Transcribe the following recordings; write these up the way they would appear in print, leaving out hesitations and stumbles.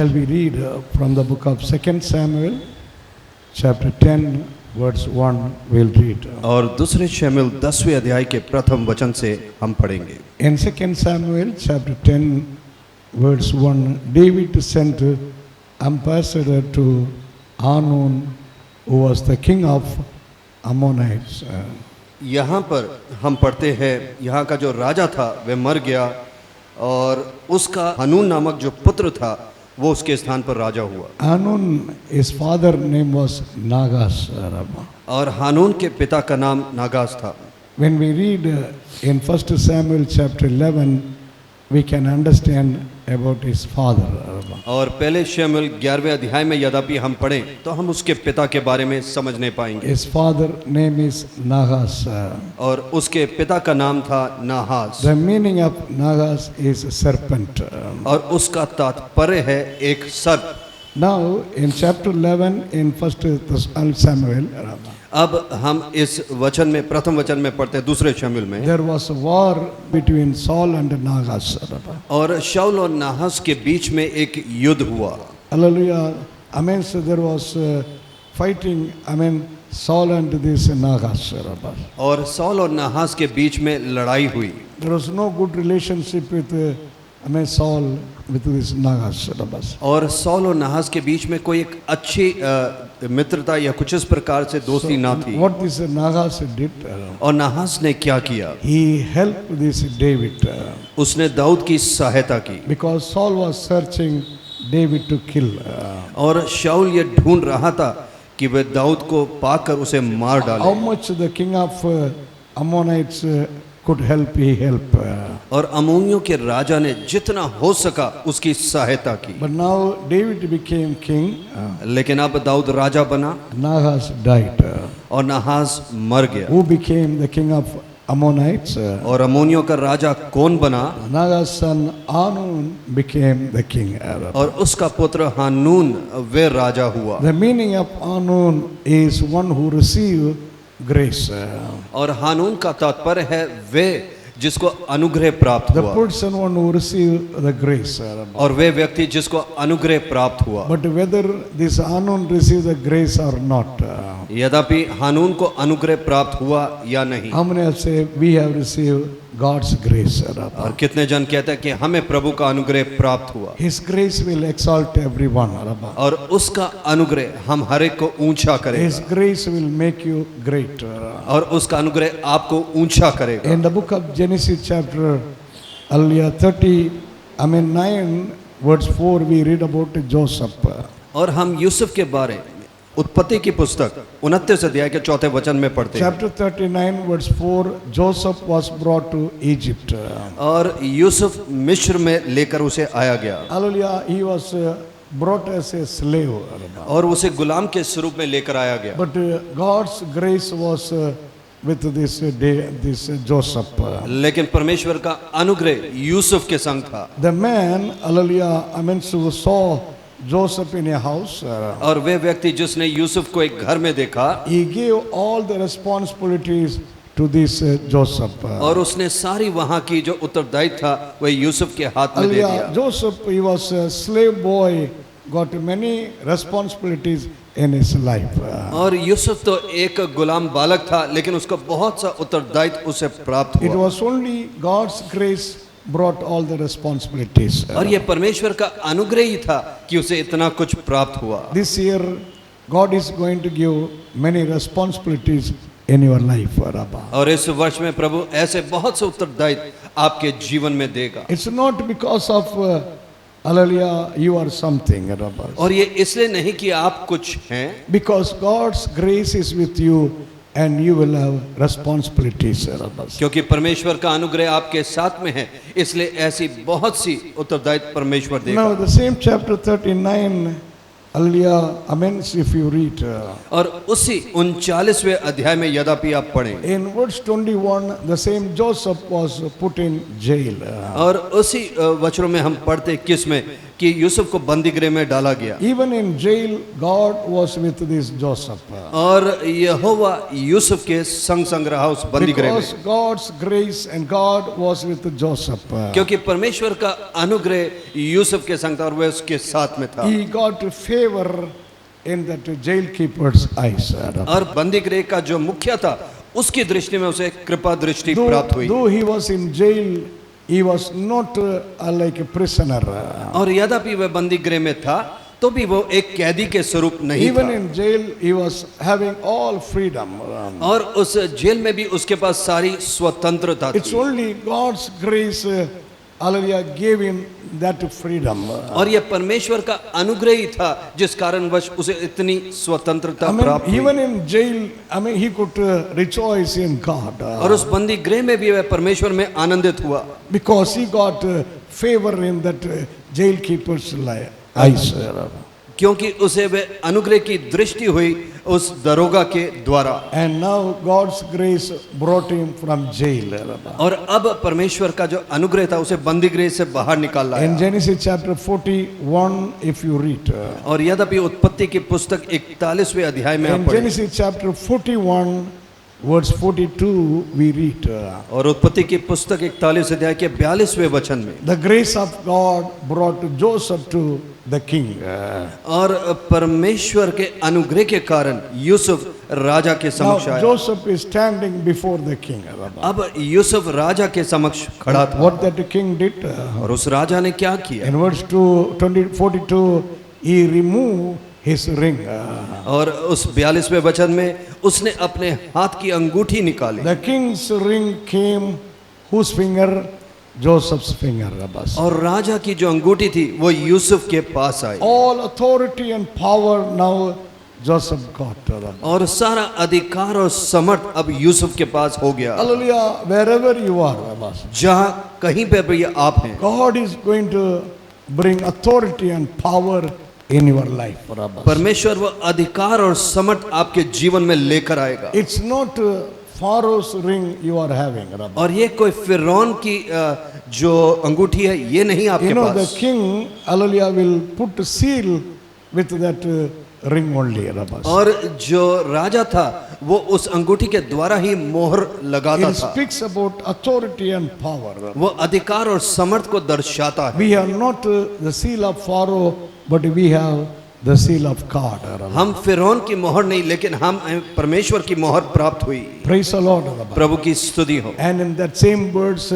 shall we read from the book of 2 Samuel, chapter 10, verse 1, we'll read. और दूसरे शमूएल 10वें अध्याय के प्रथम वचन से हम पढ़ेंगे। In 2 Samuel, chapter 10, verse 1, David sent ambassador to Hanun, who was the king of Ammonites. यहाँ पर हम पढ़ते हैं, यहाँ का जो राजा था वह मर गया और उसका हनून नामक जो पुत्र था वो उसके स्थान पर राजा हुआ। Hanun, his father name was Nagas. और हानून के पिता का नाम नागास था। When we read in 1 Samuel chapter 11, we can understand about his father. और पहले शमूएल 11वें अध्याय में यद्यपि हम पढ़ें तो हम उसके पिता के बारे में समझ नहीं पाएंगे। His father name is Nagas. और उसके पिता का नाम था Nahash. The meaning of Nagas is serpent. और उसका तात्पर्य है एक सर्प। Now in chapter 11 in 1 Samuel, अब हम इस वचन में प्रथम वचन में पढ़ते हैं दूसरे शमूएल में, there was a war between Saul and Nagas. और शाऊल और नाहास के बीच में एक युद्ध हुआ। Hallelujah. I mean, so there was fighting, I mean, Saul and this Nagas. और साउल और नाहास के बीच में लड़ाई हुई। There was no good relationship with Saul with this Nagas. और साउल और नाहास के बीच में कोई एक अच्छी मित्रता या कुछ इस प्रकार से दोस्ती ना थी। What this Nagas did, और नाहास ने क्या किया? he helped this David. उसने दाऊद की सहायता की। Because Saul was searching David to kill. और शाऊल ये ढूंढ रहा था कि वह दाऊद को पाकर उसे मार डाले। How much the king of Ammonites could help, he helped. और अम्मोनियों के राजा ने जितना हो सका उसकी सहायता की। But now David became king. लेकिन अब दाऊद राजा बना। Nagas died. और नाहास मर गया। Who became the king of Ammonites? और अम्मोनियों का राजा कौन बना? Nagas' son Hanun became the king. और उसका पुत्र हानून वे राजा हुआ। The meaning of Hanun is one who receive grace. और हानून का तात्पर्य है वे जिसको अनुग्रह प्राप्त The हुआ। person one who receive the grace. और वे व्यक्ति जिसको अनुग्रह प्राप्त हुआ। But whether this Hanun receive the grace or not, यद्यपि हानून को अनुग्रह प्राप्त हुआ या नहीं। how many have say we have received God's grace? और कितने जन कहते हैं कि हमें प्रभु का अनुग्रह प्राप्त हुआ। His grace will exalt everyone. और उसका अनुग्रह हम हर एक को ऊंचा His करेगा। grace will make you great. और उसका अनुग्रह आपको ऊंचा करेगा। In the book of Genesis chapter 9 verse 4 we read about Joseph. और हम यूसुफ के बारे में उत्पत्ति की पुस्तक 29 अध्याय के 4 वचन में पढ़ते हैं। Chapter 39 verse 4, Joseph was brought to Egypt. और यूसुफ मिस्र में लेकर उसे आया गया। Hallelujah, he was brought as a slave. और उसे गुलाम के स्वरूप में लेकर आया गया। But God's grace was with this Joseph. लेकिन परमेश्वर का अनुग्रह यूसुफ के संग था। The man, hallelujah, who saw Joseph in a house, और वे व्यक्ति जिसने यूसुफ को एक घर में देखा, he gave all the responsibilities to this Joseph. और उसने सारी वहां की जो उत्तरदायित्व था वह यूसुफ के हाथ में दे दिया। Hallelujah, Joseph, he was a slave boy, got many responsibilities in his life. और यूसुफ तो एक गुलाम बालक था लेकिन उसको बहुत सा उत्तरदायित्व उसे प्राप्त It हुआ। was only God's grace brought all the responsibilities. और ये परमेश्वर का अनुग्रह ही था कि उसे इतना कुछ प्राप्त हुआ। This year God is going to give many responsibilities in your life. और इस वर्ष में प्रभु ऐसे बहुत से उत्तरदायित्व आपके जीवन में देगा। It's not because of hallelujah you are something. और ये इसलिए नहीं कि आप कुछ हैं, Because God's grace is with you and you will have responsibilities. क्योंकि परमेश्वर का अनुग्रह आपके साथ में है, इसलिए ऐसी बहुत सी उत्तरदायित्व परमेश्वर देगा। Now the same chapter 39, hallelujah, if you read, और उसी 39वें अध्याय में यद्यपि आप पढ़ें, in verse 21, the same Joseph was put in jail. और उसी वचनों में हम पढ़ते किस में कि यूसुफ को बंदी गृह में डाला गया। Even in jail, God was with this Joseph. और यहोवा यूसुफ के संग संग रहा उस बंदी गृह Because में, God's grace and God was with Joseph. क्योंकि परमेश्वर का अनुग्रह यूसुफ के संग था और वह उसके साथ में था। He got favor in that jail keeper's eyes. और बंदी गृह का जो मुखिया था उसकी दृष्टि में उसे कृपा दृष्टि प्राप्त हुई। Though he was in jail, he was not like a prisoner. और यद्यपि वह बंदी गृह में था तो भी वो एक कैदी के स्वरूप नहीं Even था। in jail, he was having all freedom. और उस जेल में भी उसके पास सारी स्वतंत्रता It's थी। only God's grace, hallelujah, gave him that freedom. और यह परमेश्वर का अनुग्रह ही था जिस कारणवश उसे इतनी स्वतंत्रता I mean, प्राप्त हुई। even in jail, I mean, he could rejoice in God. और उस बंदी गृह में भी वह परमेश्वर में आनंदित हुआ, Because he got favor in that jail keeper's eyes. क्योंकि उसे वह अनुग्रह की दृष्टि हुई उस दरोगा के द्वारा। And now God's grace brought him from jail. और अब परमेश्वर का जो अनुग्रह था उसे बंदी गृह से बाहर निकाल In लाया। Genesis chapter 41, if you read, और यद्यपि उत्पत्ति की पुस्तक 41वें अध्याय में आप in पढ़ें, Genesis chapter 41, verse 42, we read, और उत्पत्ति की पुस्तक 41 अध्याय के 42वें वचन में, the grace of God brought Joseph to the king. और परमेश्वर के अनुग्रह के कारण यूसुफ राजा के समक्ष Now आया। Joseph is standing before the king. अब यूसुफ राजा के समक्ष खड़ा था What that king did? और उस राजा ने क्या किया? In verse 42, he removed his ring. और उस 42वें वचन में उसने अपने हाथ की अंगूठी निकाली The king's ring came, whose finger? Joseph's finger. और राजा की जो अंगूठी थी वो यूसुफ के पास आई All authority and power now Joseph got. और सारा अधिकार और समर्थ अब यूसुफ के पास हो गया। Hallelujah, wherever you are, जहाँ कहीं पे भी आप हैं, God is going to bring authority and power in your life. परमेश्वर वो अधिकार और समर्थ आपके जीवन में लेकर आएगा। It's not Pharaoh's ring you are having. और ये कोई फिरौन की जो अंगूठी है ये नहीं You आपके know, the pass. king, hallelujah, will put a seal with that ring only. और जो राजा था वो उस अंगूठी के द्वारा ही मोहर लगाता It था। speaks about authority and power. वो अधिकार और समर्थ को दर्शाता है। We have not the seal of Pharaoh, but we have the seal of God. हम फिरौन की मोहर नहीं लेकिन हम परमेश्वर की मोहर प्राप्त हुई। Praise the Lord. प्रभु की स्तुति हो। And in that same verse,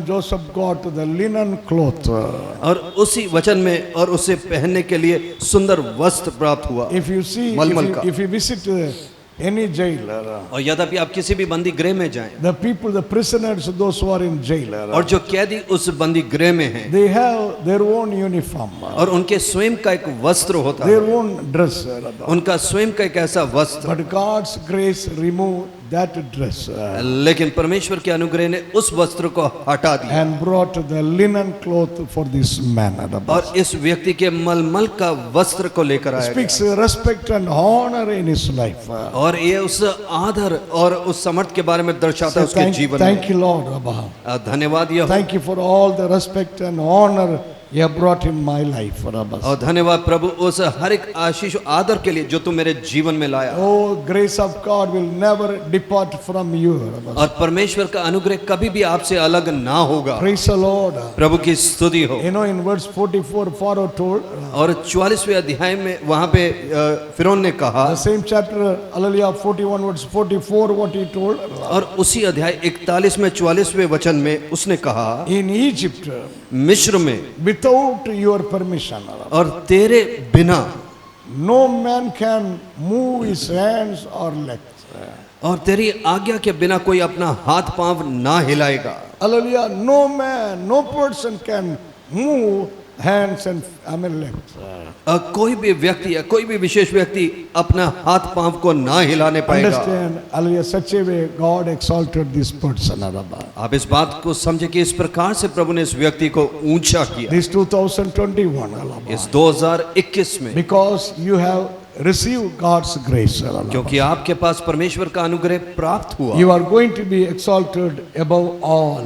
Joseph got the linen cloth. और उसी वचन में और उसे पहनने के लिए सुंदर वस्त्र प्राप्त हुआ If you see, मलमल का। if you visit any jail, और यद्यपि आप किसी भी बंदी गृह में जाएं the people, the prisoners, those who are in jail, और जो कैदी उस बंदी गृह में हैं they have their own uniform, और उनके स्वयं का एक वस्त्र होता their है, own dress. उनका स्वयं का एक ऐसा वस्त्र, But God's grace removed that dress लेकिन परमेश्वर के अनुग्रह ने उस वस्त्र को हटा दिया and brought the linen cloth for this man. और इस व्यक्ति के मलमल का वस्त्र को लेकर आया Speaks गया। respect and honor in his life. और ये उस आदर और उस समर्थ के बारे में दर्शाता है उसके जीवन Thank में। you, Lord. Rabba. धन्यवाद यहोवा। Thank you for all the respect and honor you have brought in my life. Rabba. और धन्यवाद प्रभु उस हर एक आशीष आदर के लिए जो तू मेरे जीवन में लाया। Oh, grace of God will never depart from you. Rabba. और परमेश्वर का अनुग्रह कभी भी आपसे अलग ना होगा। Praise the Lord. प्रभु की स्तुति हो। You know, in verse 44, Pharaoh told, और 44वें अध्याय में वहां पे फिरौन ने कहा, the same chapter, hallelujah, 41, verse 44, what he told. और उसी अध्याय 41 में 44वें वचन में उसने कहा, In Egypt, मिस्र में without your permission, और तेरे बिना no man can move his hands or legs. और तेरी आज्ञा के बिना कोई अपना हाथ पांव ना हिलाएगा। Hallelujah, no man, no person can move hands and legs. कोई भी व्यक्ति या कोई भी विशेष व्यक्ति अपना हाथ पांव को ना हिलाने पाएगा। Understand, hallelujah, such a way God exalted this person. आप इस बात को समझे कि इस प्रकार से प्रभु ने इस व्यक्ति को ऊंचा किया This 2021, इस 2021 में, because you have received God's grace. क्योंकि आपके पास परमेश्वर का अनुग्रह प्राप्त हुआ You are going to be exalted above all.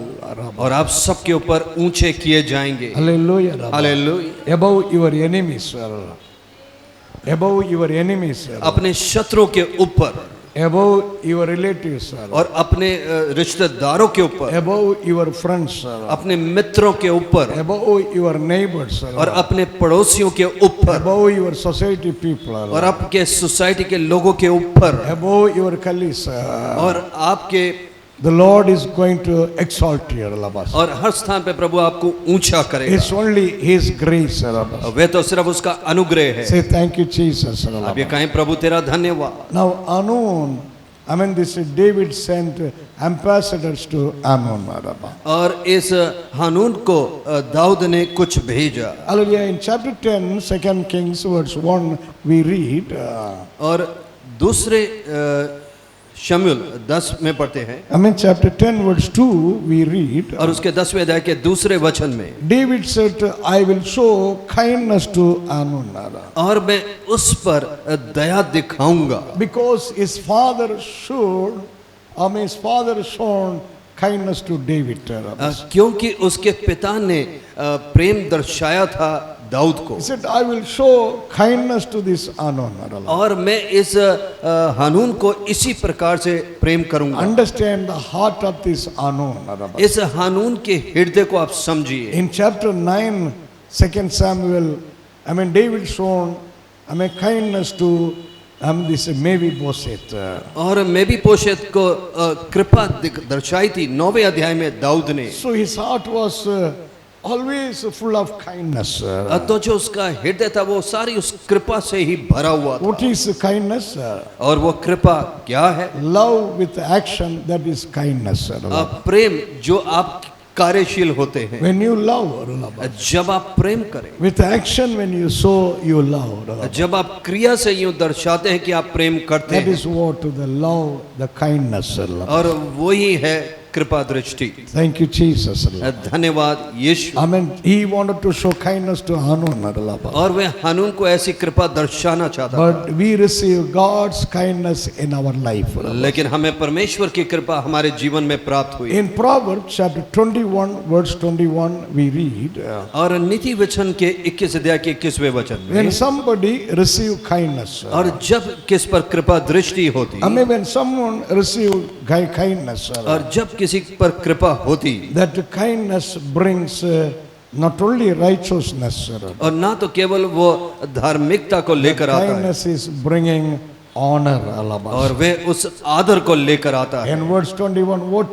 और आप सबके ऊपर ऊंचे किए जाएंगे। Hallelujah. Hallelujah. Above your enemies. Above your enemies. अपने शत्रुओं के ऊपर Above your relatives. और अपने रिश्तेदारों के ऊपर, Above your friends. अपने मित्रों के ऊपर Above your neighbors. और अपने पड़ोसियों के ऊपर Above your society people. और आपके सोसाइटी के लोगों के ऊपर Above your colleagues. और आपके The Lord is going to exalt you. और हर स्थान पे प्रभु आपको ऊंचा करेगा। It's only His grace. वे तो सिर्फ उसका अनुग्रह है। Say thank you, Jesus. आप ये कहें प्रभु तेरा धन्यवाद। Now Anon, I mean this is David sent ambassadors to Ammon. और इस हानून को दाऊद ने कुछ भेजा। Hallelujah. In chapter 10, 2 Kings, verse 1, we read. और दूसरे शमूएल 10 में पढ़ते हैं। I mean chapter 10, verse 2, we read. और उसके 10वें अध्याय के दूसरे वचन में David said, I will show kindness to Ammon. और मैं उस पर दया दिखाऊंगा Because his father showed, his father shown kindness to David. क्योंकि उसके पिता ने प्रेम दर्शाया था दाऊद को। He said, I will show kindness to this Anon. और मैं इस हानून को इसी प्रकार से प्रेम करूंगा। Understand the heart of this Anon. इस हानून के हृदय को आप समझिए। In chapter 9, 2 Samuel, David shown, kindness to this Mephibosheth. और मेफीबोशेत को कृपा दर्शाई थी 9वें अध्याय में दाऊद ने। So his heart was always full of kindness. तो जो उसका हृदय था वो सारी उस कृपा से ही भरा हुआ था। What is kindness? और वो कृपा क्या है? Love with action, that is kindness. प्रेम जो आप कार्यशील होते हैं। When you love, जब आप प्रेम करें। with action, when you show you love, जब आप क्रिया से यूं दर्शाते हैं कि आप प्रेम करते that हैं। is what the love, the kindness. और वही है कृपा दृष्टि। Thank you, Jesus. धन्यवाद यीशु। He wanted to show kindness to Hanun. और वे हानून को ऐसी कृपा दर्शाना चाहता था। But we receive God's kindness in our life. लेकिन हमें परमेश्वर की कृपा हमारे जीवन में प्राप्त हुई। In Proverbs chapter 21, verse 21, we read. और नीति वचन के 21 अध्याय के 21वें वचन में When somebody receive kindness. और जब किस पर कृपा दृष्टि होती, When someone receive kindness. और जब किसी पर कृपा होती, That kindness brings not only righteousness. और ना तो केवल वो धार्मिकता को लेकर आता है, Kindness is bringing honor. और वे उस आदर को लेकर आता है। In verse 21, what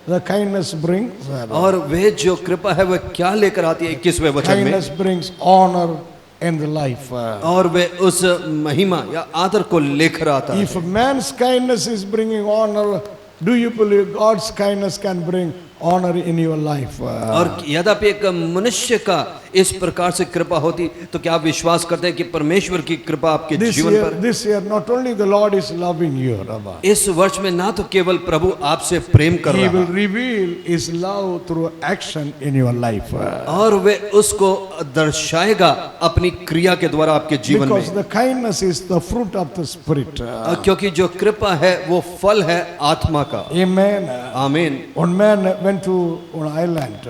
the kindness brings? और वे जो कृपा है वह क्या लेकर आती है 21वें वचन में? Kindness brings honor in the life. और वे उस महिमा या आदर को लेकर आता है। If man's kindness is bringing honor, do you believe God's kindness can bring honor in your life? और यद्यपि एक मनुष्य का इस प्रकार से कृपा होती तो क्या आप विश्वास करते हैं कि परमेश्वर की कृपा आपके जीवन पर? This year, not only the Lord is loving you, इस वर्ष में ना तो केवल प्रभु आपसे प्रेम कर He रहा will है, reveal His love through action in your life. और वे उसको दर्शाएगा अपनी क्रिया के द्वारा आपके जीवन Because में। the kindness is the fruit of the Spirit. क्योंकि जो कृपा है वो फल है आत्मा का। Amen. आमीन। One man went to an island.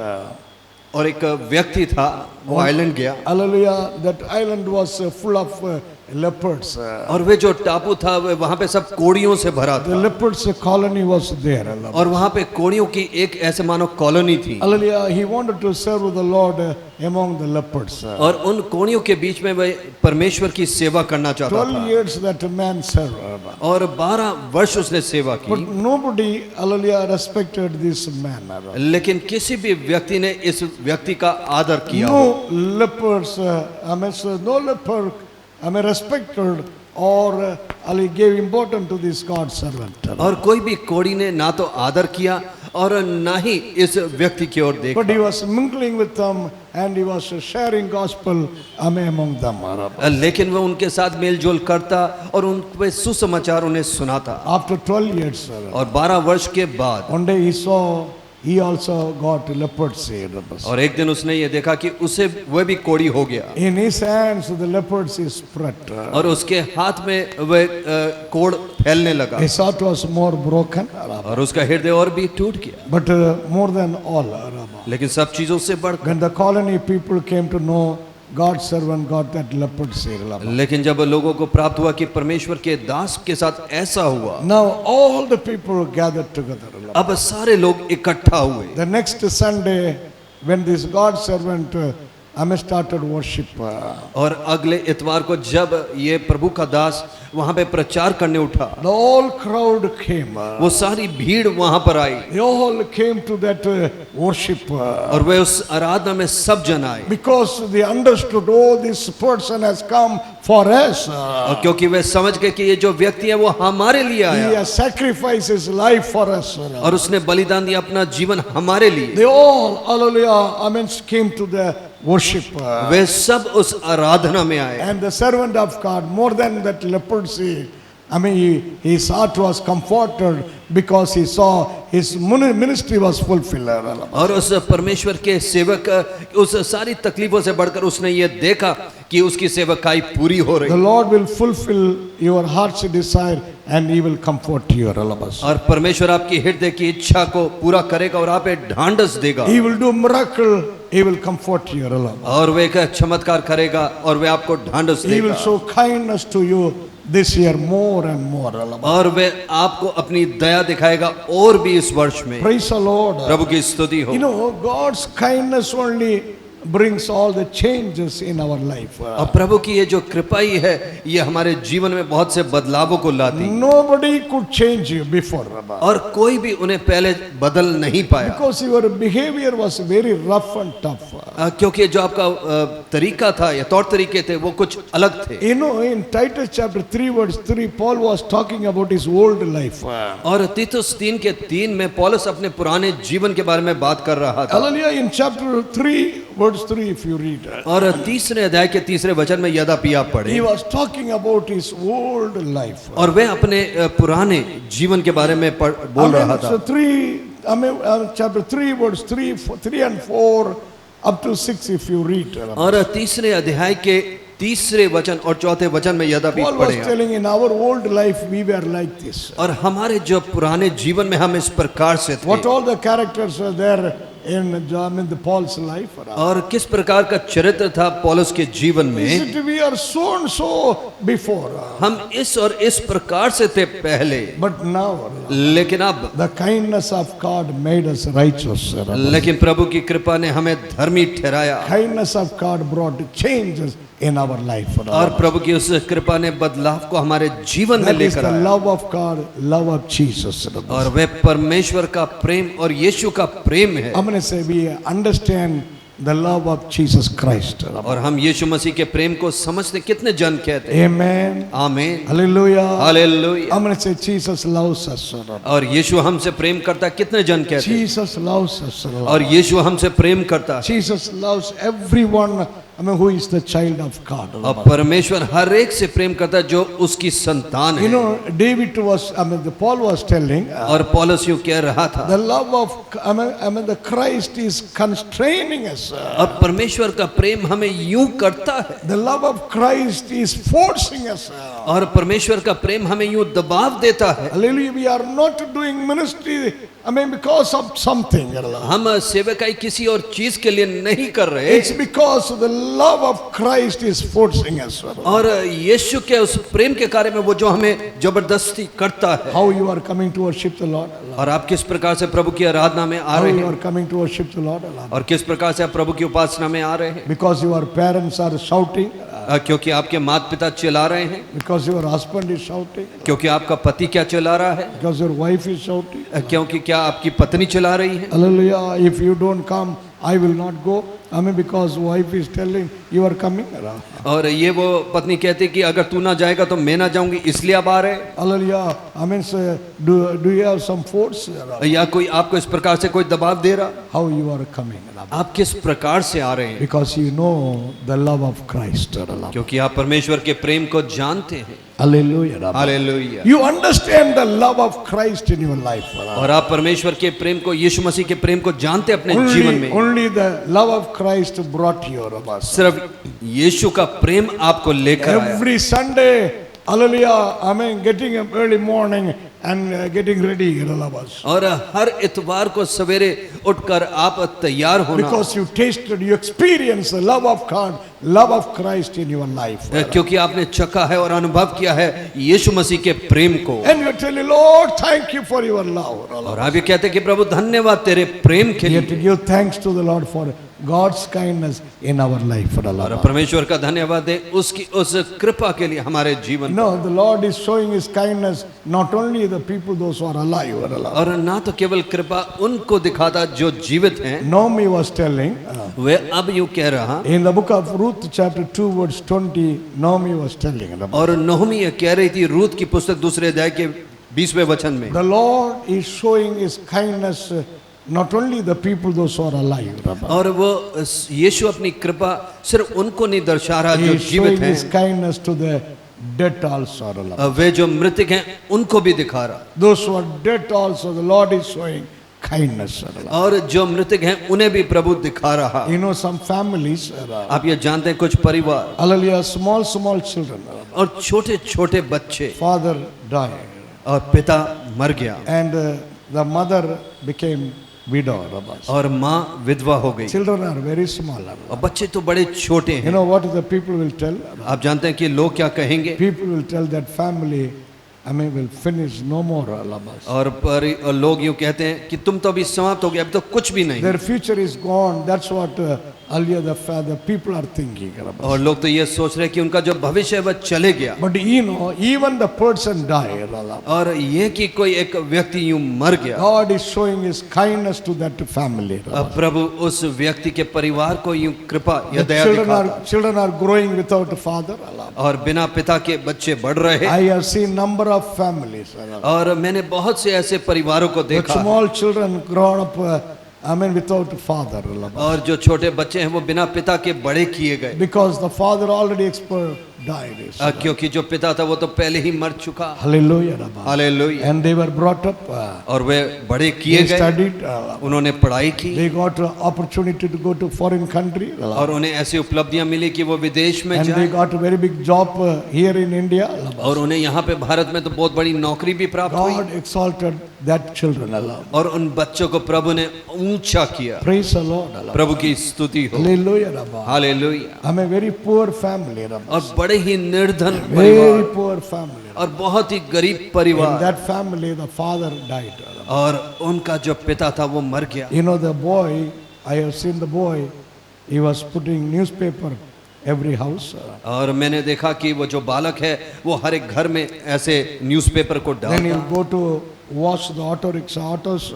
और एक व्यक्ति था, वो आइलैंड गया, Hallelujah. That island was full of leopards. और वे जो टापू था वहां पे सब कोड़ियों से भरा The था, leopards colony was there. और वहां पे कोड़ियों की एक ऐसे मानो कॉलोनी थी, Hallelujah. He wanted to serve the Lord among the leopards. और उन कोड़ियों के बीच में वह परमेश्वर की सेवा करना चाहता 12 था, years that man served. और 12 वर्ष उसने सेवा But की, nobody, hallelujah, respected this man. लेकिन किसी भी व्यक्ति ने इस व्यक्ति का आदर किया हो। No leopards, no leopard, respected or gave importance to this God servant. और कोई भी कोड़ी ने ना तो आदर किया और ना ही इस व्यक्ति की ओर देखा, But he was mingling with them and he was sharing gospel among them. लेकिन वह उनके साथ मेल जोल करता और उन पे सुसमाचार उन्हें सुनाता। After 12 years, और 12 वर्ष के बाद one day he saw he also got leprosy. और एक दिन उसने ये देखा कि उसे वह भी कोढ़ी हो गया In his hands the leprosy spread. और उसके हाथ में वह कोढ़ फैलने लगा His heart was more broken. और उसका हृदय और भी टूट गया। But more than all, लेकिन सब चीजों से बढ़कर when the colony people came to know God's servant got that leprosy. लेकिन जब लोगों को प्राप्त हुआ कि परमेश्वर के दास के साथ ऐसा हुआ, Now all the people gathered together. अब सारे लोग इकट्ठा हुए। The next Sunday, when this God's servant started worship, और अगले इतवार को जब ये प्रभु का दास वहां पे प्रचार करने उठा, the whole crowd came. वो सारी भीड़ वहां पर आई They all came to that worship और वे उस आराधना में सब जन आए because they understood, oh, this person has come for us. और क्योंकि वे समझ गए कि ये जो व्यक्ति है वो हमारे लिए He आया has sacrificed his life for us. और उसने बलिदान दिया अपना जीवन हमारे लिए। They all, hallelujah, came to the worship. वे सब उस आराधना में आए And the servant of God, more than that leprosy, his heart was comforted because he saw his ministry was fulfilled. और उस परमेश्वर के सेवक उस सारी तकलीफों से बढ़कर उसने ये देखा कि उसकी सेवकाई पूरी हो रही The Lord will fulfill your heart's desire and he will comfort you. और परमेश्वर आपकी हृदय की इच्छा को पूरा करेगा और आप पे ढांढस देगा He will do miracle, he will comfort you. और वे एक चमत्कार करेगा और वे आपको ढांढस He will देगा show kindness to you this year more and more. और वे आपको अपनी दया दिखाएगा और भी इस वर्ष में। Praise the Lord. प्रभु की स्तुति हो। You know, God's kindness only brings all the changes in our life. और प्रभु की ये जो कृपाई है ये हमारे जीवन में बहुत से बदलावों को लाती है Nobody could change you before. और कोई भी उन्हें पहले बदल नहीं पाया Because your behavior was very rough and tough. क्योंकि जो आपका तरीका था या तौर तरीके थे वो कुछ अलग थे। You know, in Titus chapter 3 verse 3, Paul was talking about his old life. और तीतुस 3:3 में पौलुस अपने पुराने जीवन के बारे में बात कर रहा था। Hallelujah. In chapter 3 verse 3, if you read, और तीसरे अध्याय के तीसरे वचन में यद्यपि आप he पढ़े was talking about his old life. और वे अपने पुराने जीवन के बारे में बोल रहा था। So chapter 3 verse 3 and 4 up to 6, if you read. और तीसरे अध्याय के तीसरे वचन और चौथे वचन में यद्यपि Paul was पढ़े telling, in our old life we were like this. और हमारे जो पुराने जीवन में हम इस प्रकार से थे What all the characters were there in the Paul's life. और किस प्रकार का चरित्र था पौलुस के जीवन में। Is it we are so and so before, हम इस और इस प्रकार से थे पहले, but now लेकिन अब the kindness of God made us righteous. लेकिन प्रभु की कृपा ने हमें धर्मी ठहराया Kindness of God brought changes in our life. और प्रभु की उस कृपा ने बदलाव को हमारे जीवन में That is लेकर the आया love of God, love of Jesus. और वह परमेश्वर का प्रेम और यीशु का प्रेम है। I'm going to say we understand the love of Jesus Christ. और हम यीशु मसीह के प्रेम को समझते कितने जन कहते हैं। Amen. आमीन, Hallelujah. Hallelujah. I'm going to say Jesus loves us. और यीशु हमसे प्रेम करता कितने जन कहते हैं। Jesus loves us. और यीशु हमसे प्रेम करता। Jesus loves everyone who is the child of God. और परमेश्वर हर एक से प्रेम करता है जो उसकी संतान You है। know, David was, Paul was telling, और पौलुस यूं कह रहा था, the love of, the Christ is constraining us. और परमेश्वर का प्रेम हमें यूं करता है The love of Christ is forcing us. और परमेश्वर का प्रेम हमें यूं दबाव देता है। Hallelujah. We are not doing ministry, because of something. हम सेवकाई किसी और चीज के लिए नहीं कर रहे, It's because the love of Christ is forcing us. और यीशु के उस प्रेम के कार्य में वो जो हमें जबरदस्ती करता है। How you are coming to worship the Lord? और आप किस प्रकार से प्रभु की आराधना में आ How रहे you हैं are coming to worship the Lord? और किस प्रकार से आप प्रभु की उपासना में आ रहे हैं। Because your parents are shouting, क्योंकि आपके माता पिता चिल्ला रहे हैं, because your husband is shouting, क्योंकि आपका पति क्या चिल्ला रहा है, because your wife is shouting. क्योंकि क्या आपकी पत्नी चिल्ला रही है। Hallelujah. If you don't come, I will not go. I mean, because wife is telling you are coming. और ये वो पत्नी कहती कि अगर तू ना जाएगा तो मैं ना जाऊंगी, इसलिए आप आ रहे हैं। Hallelujah. I mean, do you have some force? या कोई आपको इस प्रकार से कोई दबाव दे रहा? How you are coming? आप किस प्रकार से आ रहे हैं? Because you know the love of Christ. क्योंकि आप परमेश्वर के प्रेम को जानते हैं। Hallelujah. Hallelujah. You understand the love of Christ in your life. और आप परमेश्वर के प्रेम को, यीशु मसीह के प्रेम को जानते हैं अपने जीवन में। Only the love of Christ brought you. सिर्फ यीशु का प्रेम आपको लेकर आया। Every Sunday, hallelujah, I mean, getting up early morning and getting ready. और हर इतवार को सवेरे उठकर आप तैयार होना। Because you tasted, you experienced the love of God, love of Christ in your life. क्योंकि आपने चखा है और अनुभव किया है यीशु मसीह के प्रेम को। And you tell the Lord, thank you for your love. और आप ये कहते हैं कि प्रभु धन्यवाद तेरे प्रेम के You have to लिए। give thanks to the Lord for God's kindness in our life. और परमेश्वर का धन्यवाद दे उसकी उस कृपा के लिए हमारे जीवन। No, the Lord is showing His kindness not only the people those who are alive. और ना तो केवल कृपा उनको दिखाता जो जीवित हैं। Naomi was telling वे अब यूं कह रहा, in the book of Ruth chapter 2 verse 20, Naomi was telling. और नोहमी ये कह रही थी रूत की पुस्तक दूसरे अध्याय के 20वें वचन में, The Lord is showing His kindness not only the people those who are alive. और वो यीशु अपनी कृपा सिर्फ उनको नहीं दर्शा रहा He जो is जीवित showing His हैं, kindness to the dead also. वे जो मृतक हैं उनको भी दिखा रहा। Those who are dead also, the Lord is showing kindness. और जो मृतक हैं उन्हें भी प्रभु दिखा रहा। You know, some families, आप ये जानते हैं कुछ परिवार hallelujah, small children, और छोटे छोटे बच्चे, father died और पिता मर गया and the mother became widow. और माँ विधवा हो गई, Children are very small. और बच्चे तो बड़े छोटे You हैं। know what the people will tell? आप जानते हैं कि लोग क्या कहेंगे? People will tell that family, I mean, will finish no more. और लोग यूं कहते हैं कि तुम तो अभी समाप्त हो गए, अब तो कुछ भी नहीं। Their future is gone. That's what earlier the people are thinking. और लोग तो ये सोच रहे हैं कि उनका जो भविष्य है वह चले गया। But you know, even the person died. और ये कि कोई एक व्यक्ति यूं मर गया, God is showing His kindness to that family. अब प्रभु उस व्यक्ति के परिवार को यूं कृपा या The दया दिखाता। children are growing without a father. और बिना पिता के बच्चे बढ़ रहे। I have seen number of families. और मैंने बहुत से ऐसे परिवारों को The देखा, small children grown up, I mean, without a father. और जो छोटे बच्चे हैं वो बिना पिता के बड़े किए गए, Because the father already died. क्योंकि जो पिता था वो तो पहले ही मर चुका। Hallelujah. Hallelujah. And they were brought up. और वे बड़े किए They गए, studied. उन्होंने पढ़ाई की, They got an opportunity to go to foreign country. और उन्हें ऐसी उपलब्धियां मिली कि वो विदेश में And they जाए, got a very big job here in India. और उन्हें यहाँ पे भारत में तो बहुत बड़ी नौकरी भी प्राप्त हुई। God exalted that children. और उन बच्चों को प्रभु ने ऊंचा किया। Praise the Lord. प्रभु की स्तुति हो। Hallelujah. Hallelujah. I'm a very poor family. और बड़े ही निर्धन Very परिवार, poor family. और बहुत ही गरीब In परिवार, that family, the father died. और उनका जो पिता था वो मर गया। You know, the boy, I have seen the boy, he was putting newspaper every house. और मैंने देखा कि वो जो बालक है वो हर एक घर में ऐसे न्यूज़पेपर को Then he'll डालता, go to wash the auto rickshaw autos.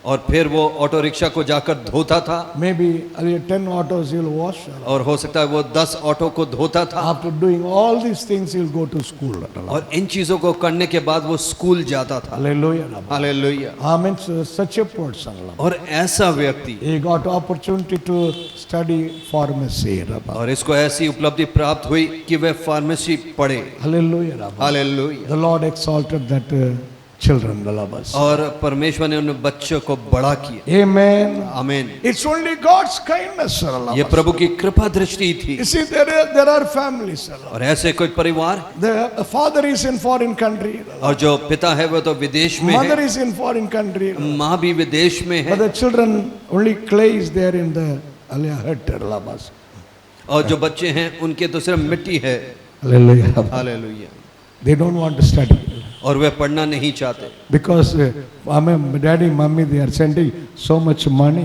और फिर वो ऑटो रिक्शा को जाकर धोता था, Maybe 10 autos he'll wash. और हो सकता है वो 10 ऑटो को धोता था। After doing all these things, he'll go to school. और इन चीजों को करने के बाद वो स्कूल जाता था। Hallelujah. Hallelujah. I mean, such a person. और ऐसा व्यक्ति, He got opportunity to study pharmacy. और इसको ऐसी उपलब्धि प्राप्त हुई कि वह फार्मेसी पढ़े। Hallelujah. Hallelujah. The Lord exalted that children, the lovers. और परमेश्वर ने उन बच्चों को बड़ा किया। Amen. आमीन। It's only God's kindness. ये प्रभु की कृपा दृष्टि थी। You see, there are families. और ऐसे कोई परिवार, The father is in foreign country. और जो पिता है वो तो विदेश में Mother है, is in foreign country. माँ भी विदेश में है, But the children, only clay is there in the hut. और जो बच्चे हैं उनके तो सिर्फ मिट्टी है। Hallelujah. Hallelujah. They don't want to study. और वे पढ़ना नहीं चाहते, Because daddy, mommy, they are sending so much money.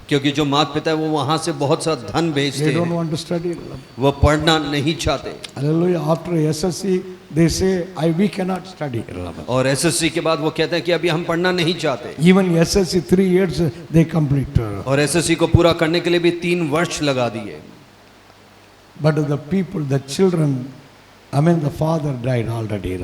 क्योंकि जो माता पिता है वो वहां से बहुत सा धन भेजते They don't हैं, want to study. वो पढ़ना नहीं चाहते। Hallelujah. After SSC, they say, we cannot study. और एसएससी के बाद वो कहते हैं कि अभी हम पढ़ना नहीं चाहते। Even SSC 3 years they complete. और एसएससी को पूरा करने के लिए भी 3 वर्ष लगा दिए। But the people, the children, the father died already.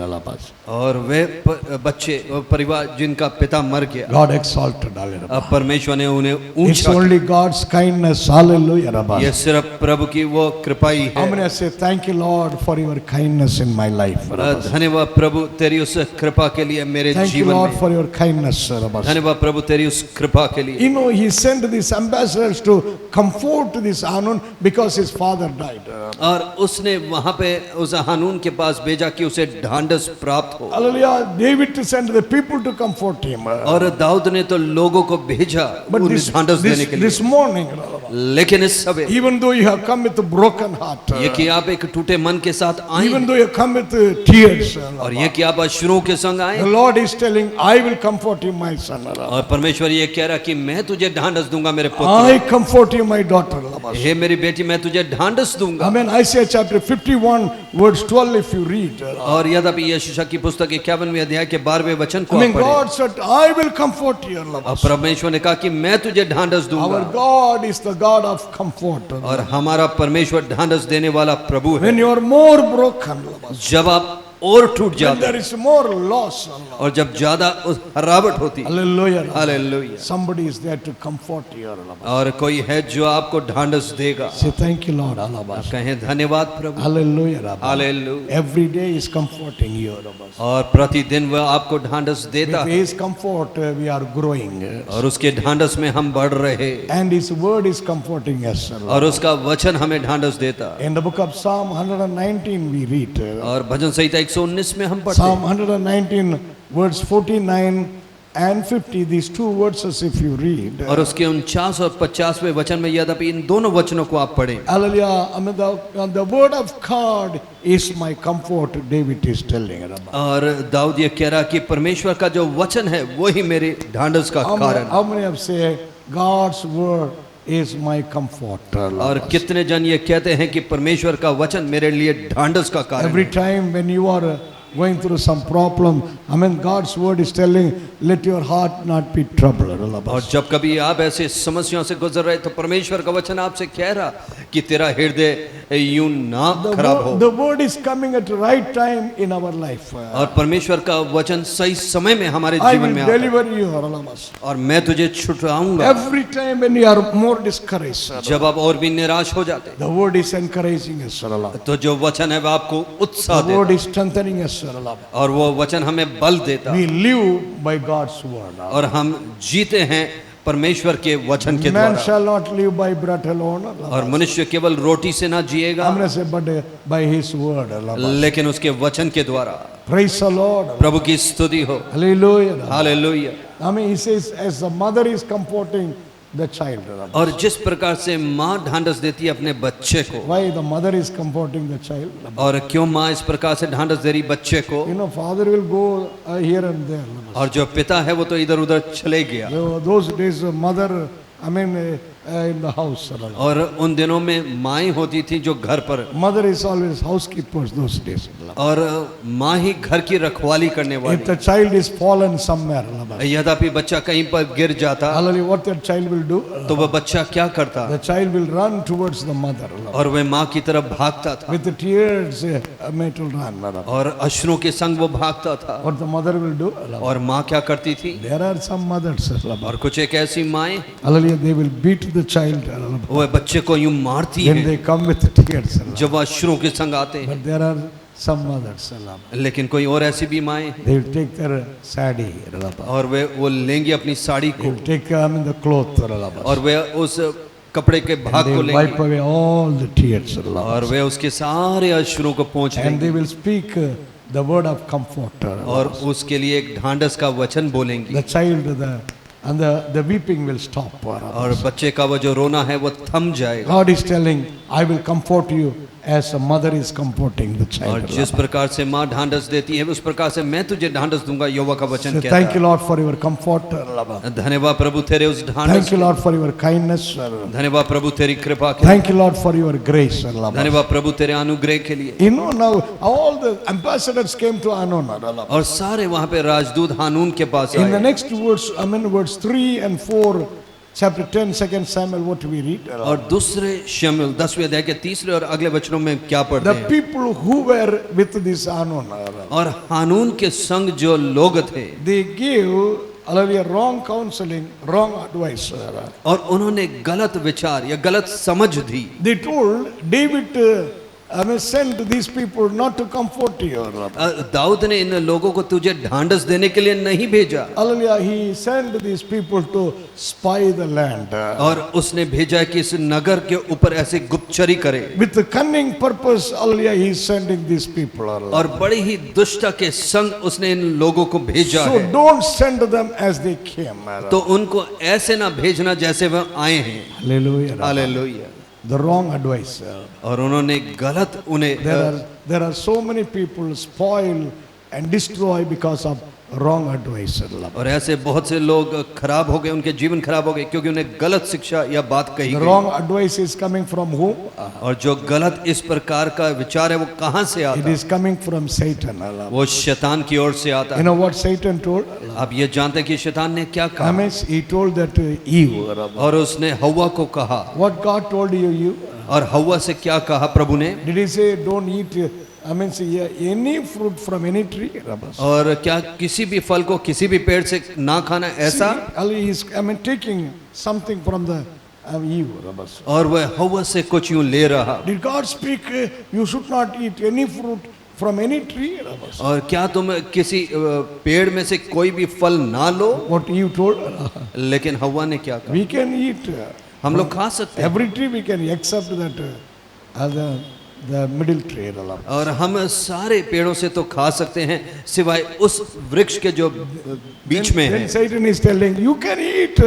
और वे बच्चे परिवार जिनका पिता मर गया, God exalted. अब परमेश्वर ने उन्हें It's ऊंचा only God's kindness. Hallelujah. किया। ये सिर्फ प्रभु की वो कृपा ही I'm going है। to say thank you, Lord, for your kindness in my life. धन्यवाद प्रभु तेरी उस कृपा के लिए मेरे Thank you, जीवन Lord, में। for your kindness. धन्यवाद प्रभु तेरी उस कृपा के लिए। You know, he sent these ambassadors to comfort this Hanun because his father died. और उसने वहां पे उस हानून के पास भेजा कि उसे ढांढस प्राप्त हो। Hallelujah. David sent the people to comfort him. और दाऊद ने तो लोगों को भेजा But उन्हें ढांढस देने के लिए। this morning, लेकिन इस समय even though you have come with a broken heart, ये कि आप एक टूटे मन के साथ आए, even though you have come with tears, और ये कि आप अश्रुओं के संग आए, the Lord is telling, I will comfort you, my son. और परमेश्वर ये कह रहा कि मैं तुझे ढांढस दूंगा मेरे I पुत्र, comfort you, my daughter. हे मेरी बेटी मैं तुझे ढांढस दूंगा। Amen. Isaiah chapter 51 verse 12 if you read. और यद्यपि यशायाह की पुस्तक 51वें अध्याय के 12वें वचन को आप पढ़ें, God said, I will comfort you. और परमेश्वर ने कहा कि मैं तुझे ढांढस Our दूंगा। God is the God of comfort. और हमारा परमेश्वर ढांढस देने वाला प्रभु है। When you are more broken, जब आप और टूट when जाते there is more loss, और जब ज्यादा हरावट होती, hallelujah, hallelujah, somebody is there to comfort you. और कोई है जो आपको ढांढस देगा। Say thank you, Lord. कहें धन्यवाद प्रभु, Hallelujah. Hallelujah. Every day is comforting you. और प्रतिदिन वह आपको ढांढस देता With है, His comfort, we are growing. और उसके ढांढस में हम बढ़ रहे, And His word is comforting us. और उसका वचन हमें ढांढस देता। In the book of Psalm 119 we read. और भजन संहिता 119 में हम पढ़ते Psalm हैं, 119 verse 49 and 50, these two verses if you read. और उसके 49 और 50वें वचन में यद्यपि इन दोनों वचनों को आप पढ़ें, Hallelujah. The word of God is my comfort, David is telling. और दाऊद ये कह रहा कि परमेश्वर का जो वचन है वही मेरे ढांढस का कारण। How many have said God's word is my comfort? और कितने जन ये कहते हैं कि परमेश्वर का वचन मेरे लिए ढांढस का कारण Every है। time when you are going through some problem, God's word is telling, let your heart not be troubled. और जब कभी आप ऐसे समस्याओं से गुजर रहे तो परमेश्वर का वचन आपसे कह रहा कि तेरा हृदय यूं ना खराब हो। The word is coming at the right time in our life. और परमेश्वर का वचन सही समय में हमारे I जीवन will में आता है, deliver you. और मैं तुझे छुड़ाऊंगा। Every time when you are more discouraged, जब आप और भी निराश हो जाते the word is encouraging us. तो जो वचन है वह आपको उत्साह The word देता is strengthening us. और वो वचन हमें बल देता, We live by God's word. और हम जीते हैं परमेश्वर के वचन के Man द्वारा। shall not live by bread alone. और मनुष्य केवल रोटी से ना जिएगा, I'm going to say, but by His word. लेकिन उसके वचन के द्वारा। Praise the Lord. प्रभु की स्तुति हो, Hallelujah. Hallelujah. He says, as the mother is comforting the child. और जिस प्रकार से माँ ढांढस देती है अपने बच्चे को, Why the mother is comforting the child? और क्यों माँ इस प्रकार से ढांढस दे रही बच्चे को? You know, father will go here and there. और जो पिता है वो तो इधर उधर चले गया, Those days, mother, in the house. और उन दिनों में माँ होती थी जो घर पर, Mother is always housekeepers those days. और माँ ही घर की रखवाली करने If वाली। the child is fallen somewhere, यद्यपि बच्चा कहीं पर गिर जाता hallelujah, what that child will do? तो वह बच्चा क्या करता? The child will run towards the mother. और वह माँ की तरफ भागता था, With the tears, it will run. और अश्रुओं के संग वो भागता था। What the mother will do? और माँ क्या करती थी? There are some mothers. और कुछ एक ऐसी माएं, Hallelujah, they will beat the child वह बच्चे को यूं मारती when है they come with the tears. जब वह अश्रुओं के संग आते हैं। But there are some mothers. लेकिन कोई और ऐसी भी माएं हैं, They will take their sari. और वे वो लेंगी अपनी साड़ी They को, will take the cloth. और वे उस कपड़े के भाग They को will wipe लेंगी, away all the tears. और वे उसके सारे अश्रुओं को पोंछ And they लेंगी, will speak the word of comfort. और उसके लिए एक ढांढस का वचन बोलेंगी। The child, and the weeping will stop. और बच्चे का वो जो रोना है वो थम जाएगा। God is telling, I will comfort you as a mother is comforting the और child. जिस प्रकार से माँ ढांढस देती है उस प्रकार से मैं तुझे ढांढस दूंगा, यहोवा का वचन So कहता thank you, है। Lord, for your comfort. धन्यवाद प्रभु तेरे उस ढांढस, Thank you, Lord, for your kindness. धन्यवाद प्रभु तेरी कृपा के लिए, Thank you, Lord, for your grace. धन्यवाद प्रभु तेरे अनुग्रह के लिए। You know, now all the ambassadors came to Anon. और सारे वहां पे राजदूत हानून के पास In the आए। next words, verse 3 and 4, chapter 10, 2 Samuel, what do we read? और दूसरे शमूएल 10वें अध्याय के तीसरे और अगले वचनों में क्या पढ़ते The हैं? people who were with this Anon, और हानून के संग जो लोग थे they gave wrong counseling, wrong advice. और उन्होंने गलत विचार या गलत समझ दी। They told David, send these people not to comfort you. Dawood ने इन लोगों को तुझे ढांढस देने के लिए नहीं भेजा, Hallelujah, he sent these people to spy the land. और उसने भेजा कि इस नगर के ऊपर ऐसे गुप्तचरी करे। With the cunning purpose, hallelujah, he is sending these people. और बड़ी ही दुष्टता के संग उसने इन लोगों को भेजा So है। don't send them as they came. तो उनको ऐसे ना भेजना जैसे वह आए हैं। Hallelujah. Hallelujah. The wrong advice. और उन्होंने गलत उन्हें There are so many people spoil and destroy because of wrong advice. और ऐसे बहुत से लोग खराब हो गए, उनके जीवन खराब हो गए क्योंकि उन्हें गलत शिक्षा या बात कही The गई। wrong advice is coming from whom? और जो गलत इस प्रकार का विचार है वो कहाँ से It आता है? is coming from Satan. वो शैतान की ओर से आता You है। know what Satan told? आप ये जानते हैं कि शैतान ने क्या कहा? He told that Eve. और उसने हव्वा को कहा, What God told you? और हव्वा से क्या कहा प्रभु ने? Did he say don't eat any fruit from any tree? और क्या किसी भी फल को किसी भी पेड़ से ना खाना ऐसा? He is taking something from the Eve. और वह हव्वा से कुछ यूं ले रहा। Did God speak you should not eat any fruit from any tree? और क्या तुम किसी पेड़ में से कोई भी फल ना लो? What Eve told? लेकिन हव्वा ने क्या कहा? We can eat हम लोग खा सकते हैं, every tree, we can except that the middle tree. और हम सारे पेड़ों से तो खा सकते हैं सिवाय उस वृक्ष के जो बीच में है। Then Satan is telling you can eat,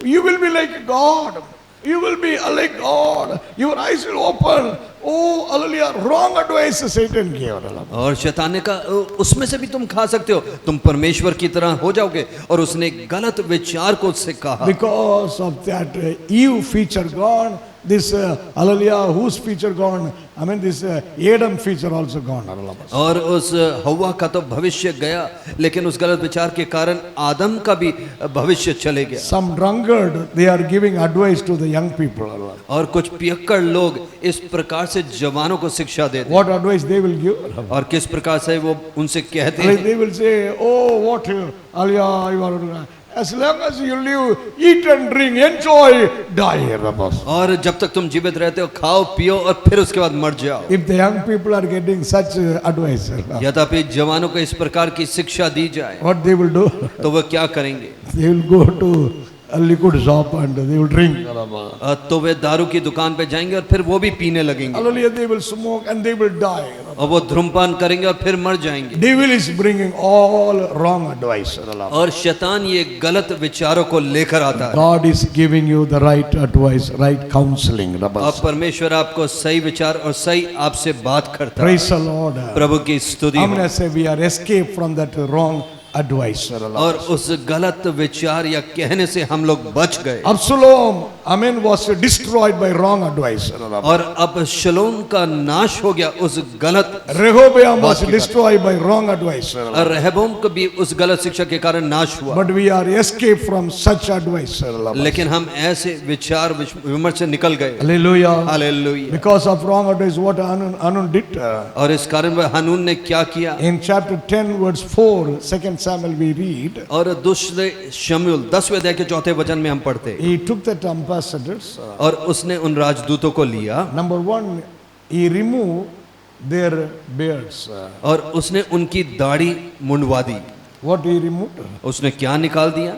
you will be like God, you will be like God, your eyes will open. Oh, hallelujah, wrong advice Satan gave. और शैतान ने कहा उसमें से भी तुम खा सकते हो, तुम परमेश्वर की तरह हो जाओगे, और उसने गलत विचार को उससे कहा। Because of that Eve feature gone, this hallelujah, whose feature gone? This Adam feature also gone. और उस हव्वा का तो भविष्य गया, लेकिन उस गलत विचार के कारण आदम का भी भविष्य चले गया। Some drunkard, they are giving advice to the young people. और कुछ पियक्कड़ लोग इस प्रकार से जवानों को शिक्षा देते हैं। What advice they will give? और किस प्रकार से वो उनसे कहते हैं? They will say, oh, what, hallelujah, you are, as long as you live, eat and drink, enjoy, die. और जब तक तुम जीवित रहते हो खाओ पियो और फिर उसके बाद मर जाओ। If the young people are getting such advice, यद्यपि जवानों को इस प्रकार की शिक्षा दी जाए what they will do? तो वह क्या करेंगे? They will go to a liquid shop and they will drink. तो वे दारू की दुकान पे जाएंगे और फिर वो भी पीने लगेंगे, Hallelujah, they will smoke and they will die. और वो धूम्रपान करेंगे और फिर मर जाएंगे। Devil is bringing all wrong advice. और शैतान ये गलत विचारों को लेकर आता है। God is giving you the right advice, right counseling. अब परमेश्वर आपको सही विचार और सही आपसे बात करता है। Praise the Lord. प्रभु की स्तुति I'm हो। going to say we are escaped from that wrong advice. और उस गलत विचार या कहने से हम लोग बच गए। Absalom, was destroyed by wrong advice. और अब शलोम का नाश हो गया उस गलत, Rehoboam was destroyed by wrong advice. और रहबोम को भी उस गलत शिक्षा के कारण नाश हुआ। But we are escaped from such advice. लेकिन हम ऐसे विचार विमर्श से निकल गए। Hallelujah. Hallelujah. Because of wrong advice, what Hanun did. और इस कारण वह हनून ने क्या किया? In chapter 10 verse 4, 2 Samuel we read, और दूसरे शमूएल 10वें अध्याय के 4थे वचन में हम पढ़ते, he took the ambassadors. और उसने उन राजदूतों को लिया Number 1, he removed their beards. और उसने उनकी दाढ़ी मुंडवा दी। What he removed? उसने क्या निकाल दिया?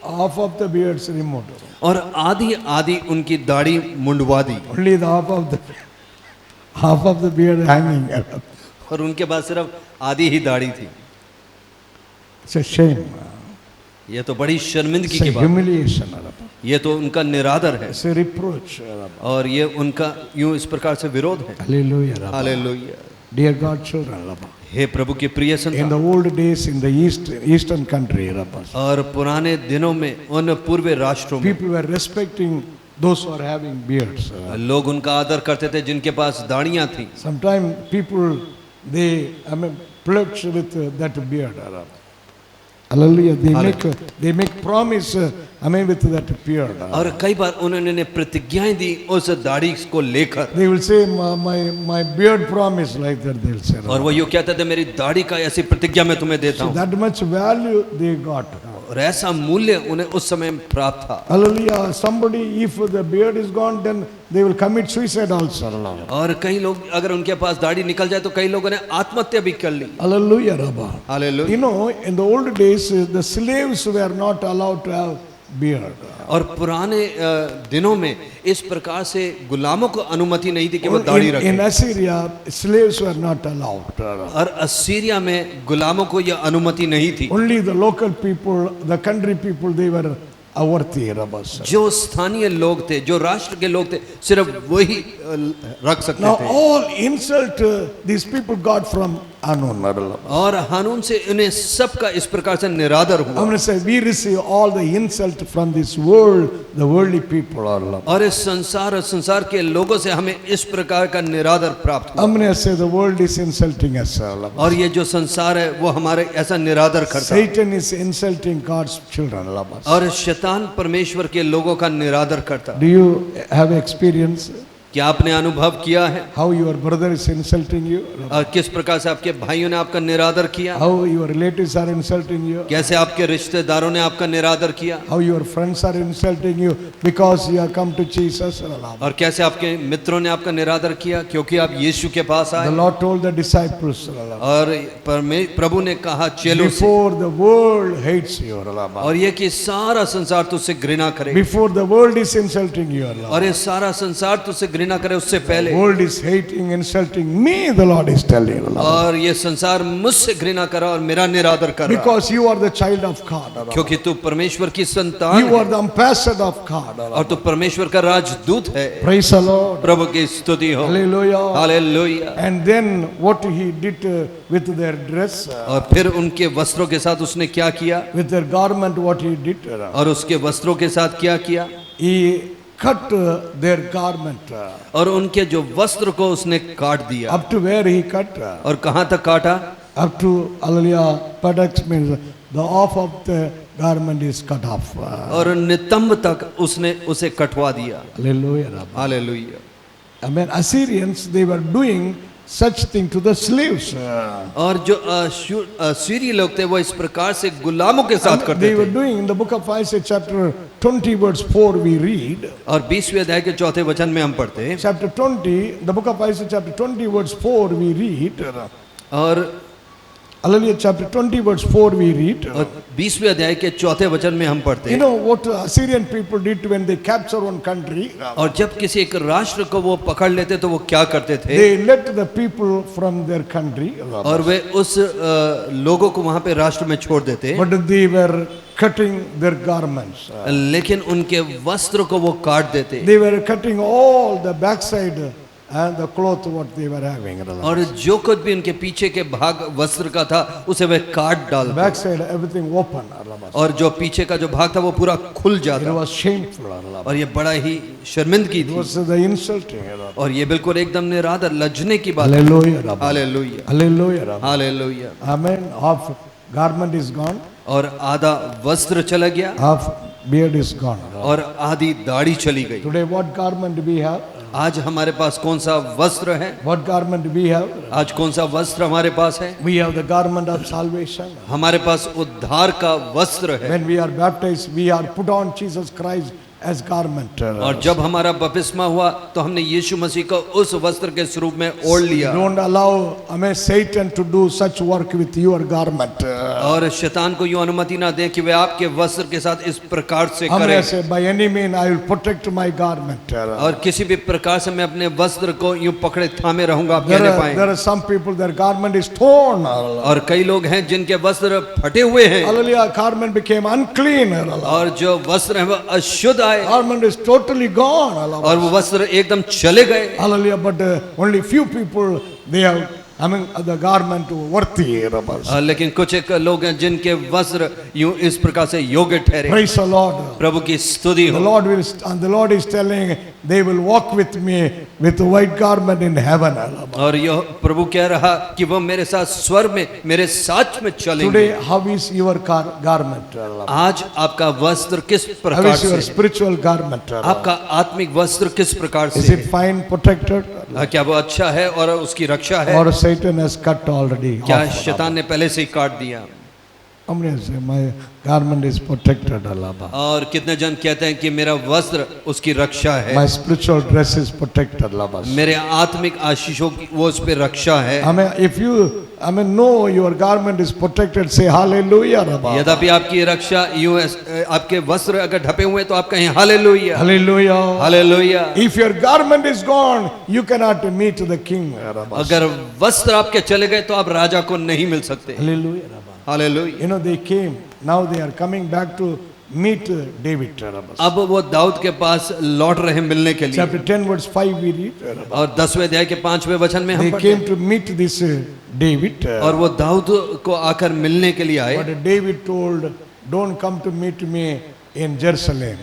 Half of the beards removed. और आधी आधी उनकी दाढ़ी मुंडवा दी, Only the half of the beard hanging. और उनके पास सिर्फ आधी ही दाढ़ी थी। It's a shame. ये तो बड़ी शर्मिंदगी It's की a बात, humiliation. ये तो उनका निरादर है It's a reproach. और ये उनका यूं इस प्रकार से विरोध है। Hallelujah. Hallelujah. Dear God children. हे प्रभु के प्रिय In संतान, the old days in the eastern country, और पुराने दिनों में उन पूर्व राष्ट्रों में people were respecting those who are having beards. लोग उनका आदर करते थे जिनके पास दाढ़ियां थी। Sometimes people they pledge with that beard. Hallelujah. They make promise. With that beard. और कई बार उन्होंने प्रतिज्ञाएं दी उस दाढ़ी को लेकर, They will say my beard promise like that. They will say. और वो यूं कहते थे मेरी दाढ़ी का ऐसी प्रतिज्ञा मैं तुम्हें देता So हूँ। that much value they got. और ऐसा मूल्य उन्हें उस समय प्राप्त था। Hallelujah. Somebody, if the beard is gone, then they will commit suicide also. और कई लोग अगर उनके पास दाढ़ी निकल जाए तो कई लोगों ने आत्महत्या भी कर ली। Hallelujah, Rabba. Hallelujah. You know, in the old days, the slaves were not allowed to have beard. और पुराने दिनों में इस प्रकार से गुलामों को अनुमति नहीं थी कि वो दाढ़ी In रखें। Assyria, slaves were not allowed. और असीरिया में गुलामों को यह अनुमति नहीं थी। Only the local people, the country people, they were worthy, Rabba. जो स्थानीय लोग थे, जो राष्ट्र के लोग थे, सिर्फ वही रख सकते Now थे। all insult these people got from Hanun. और हानून से उन्हें सबका इस प्रकार से निरादर I'm हुआ। going to say we receive all the insult from this world, the worldly people. और इस संसार के लोगों से हमें इस प्रकार का निरादर प्राप्त हुआ। I'm going to say the world is insulting us. और ये जो संसार है वो हमारे ऐसा निरादर करता है। Satan is insulting God's children. और शैतान परमेश्वर के लोगों का निरादर करता है। Do you have experience क्या आपने अनुभव किया है how your brother is insulting you? और किस प्रकार से आपके भाइयों ने आपका निरादर किया, How your relatives are insulting you? कैसे आपके रिश्तेदारों ने आपका निरादर किया, How your friends are insulting you because you have come to Jesus? और कैसे आपके मित्रों ने आपका निरादर किया क्योंकि आप यीशु के पास The आए। Lord told the disciples, और प्रभु ने कहा चेलों से, before the world hates you, और ये कि सारा संसार तुझसे घृणा करे, before the world is insulting you, और ये सारा संसार तुझसे घृणा करे उससे पहले, world is hating, insulting me, the Lord is telling you. और ये संसार मुझसे घृणा करा और मेरा निरादर कर रहा है। Because you are the child of God. क्योंकि तू परमेश्वर की संतान You are है the ambassador of God. और तू परमेश्वर का राजदूत है। Praise the Lord. प्रभु की स्तुति हो। Hallelujah. Hallelujah. And then what he did with their dress, और फिर उनके वस्त्रों के साथ उसने क्या किया, with their garment, what he did, और उसके वस्त्रों के साथ क्या किया, he cut their garment. और उनके जो वस्त्र को उसने काट दिया। Up to where he cut? और कहाँ तक काटा, Up to, hallelujah, buttocks means the half of the garment is cut off. और नितंब तक उसने उसे कटवा दिया। Hallelujah. Hallelujah. I mean, Assyrians, they were doing such thing to the slaves. और जो सीरिय लोग थे वो इस प्रकार से गुलामों के साथ करते They were थे। doing in the book of Isaiah chapter 20 verse 4 we read. और 20वें अध्याय के चौथे वचन में हम पढ़ते हैं, Chapter 20, the book of Isaiah chapter 20 verse 4 we read. और Hallelujah, chapter 20 verse 4 we read. 20वें अध्याय के चौथे वचन में हम पढ़ते You हैं, know what Assyrian people did when they capture one country? और जब किसी एक राष्ट्र को वो पकड़ लेते तो वो क्या करते थे, They let the people from their country, और वे उस लोगों को वहां पे राष्ट्र में छोड़ देते, but they were cutting their garments. लेकिन उनके वस्त्र को वो काट देते, They were cutting all the backside and the cloth what they were having. और जो कुछ भी उनके पीछे के भाग वस्त्र का था उसे वे काट डालते, Backside everything open. और जो पीछे का जो भाग था वो पूरा खुल It जाता, was shameful. और ये बड़ा ही शर्मिंदगी It थी, was the insulting. और ये बिल्कुल एकदम निरादर लज्जने की बात है। Hallelujah. Hallelujah, Hallelujah. Hallelujah. Amen. Half garment is gone. और आधा वस्त्र चला गया Half beard is gone. और आधी दाढ़ी चली गई। Today what garment do we have? आज हमारे पास कौन सा वस्त्र है, What garment do we have? आज कौन सा वस्त्र हमारे पास है, We have the garment of salvation. हमारे पास उद्धार का वस्त्र है। When we are baptized, we are put on Jesus Christ as garment. और जब हमारा बपतिस्मा हुआ तो हमने यीशु मसीह को उस वस्त्र के स्वरूप में ओढ़ लिया। Don't allow Satan to do such work with your garment. और शैतान को यूं अनुमति ना दें कि वे आपके वस्त्र के साथ इस प्रकार से करे। Say, by any means I will protect my garment. और किसी भी प्रकार से मैं अपने वस्त्र को यूं पकड़े थामे रहूंगा, आप कहने पाए। There are some people, their garment is torn. और कई लोग हैं जिनके वस्त्र फटे हुए हैं। Hallelujah, garment became unclean. और जो वस्त्र है वह अशुद्ध आए। Garment is totally gone. और वो वस्त्र एकदम चले गए। Hallelujah, but only few people, they have, the garment worthy. लेकिन कुछ एक लोग हैं जिनके वस्त्र यूं इस प्रकार से योग्य ठहरे। Praise the Lord. प्रभु की स्तुति हो। The Lord is telling, they will walk with me with a white garment in heaven. और यह प्रभु कह रहा कि वो मेरे साथ स्वर्ग में मेरे साथ में चलेंगे। Today, how is your garment? आज आपका वस्त्र किस How प्रकार is your से? spiritual garment? आपका आत्मिक वस्त्र किस प्रकार Is से? it fine, protected? क्या वो अच्छा है और उसकी रक्षा है? Or Satan has cut already? क्या off? शैतान ने पहले से ही काट दिया? How many say, my garment is protected? और कितने जन कहते हैं कि मेरा वस्त्र उसकी रक्षा है, My spiritual dress is protected. मेरे आत्मिक आशीषों की वो उस पे रक्षा है। If you know your garment is protected, say hallelujah. यद्यपि आपकी रक्षा यूं आपके वस्त्र अगर ढपे हुए हैं तो आप कहें hallelujah, Hallelujah. Hallelujah. If your garment is gone, you cannot meet the king. अगर वस्त्र आपके चले गए तो आप राजा को नहीं मिल सकते। Hallelujah. Hallelujah. You know, they came, now they are coming back to meet David. अब वो दाऊद के पास लौट रहे मिलने के लिए। Chapter 10 verse 5 we read. और 10वें अध्याय के 5वें वचन में हम They पढ़ते came हैं। to meet this David. और वो दाऊद को आकर मिलने के लिए आए। But David told, don't come to meet me in Jerusalem.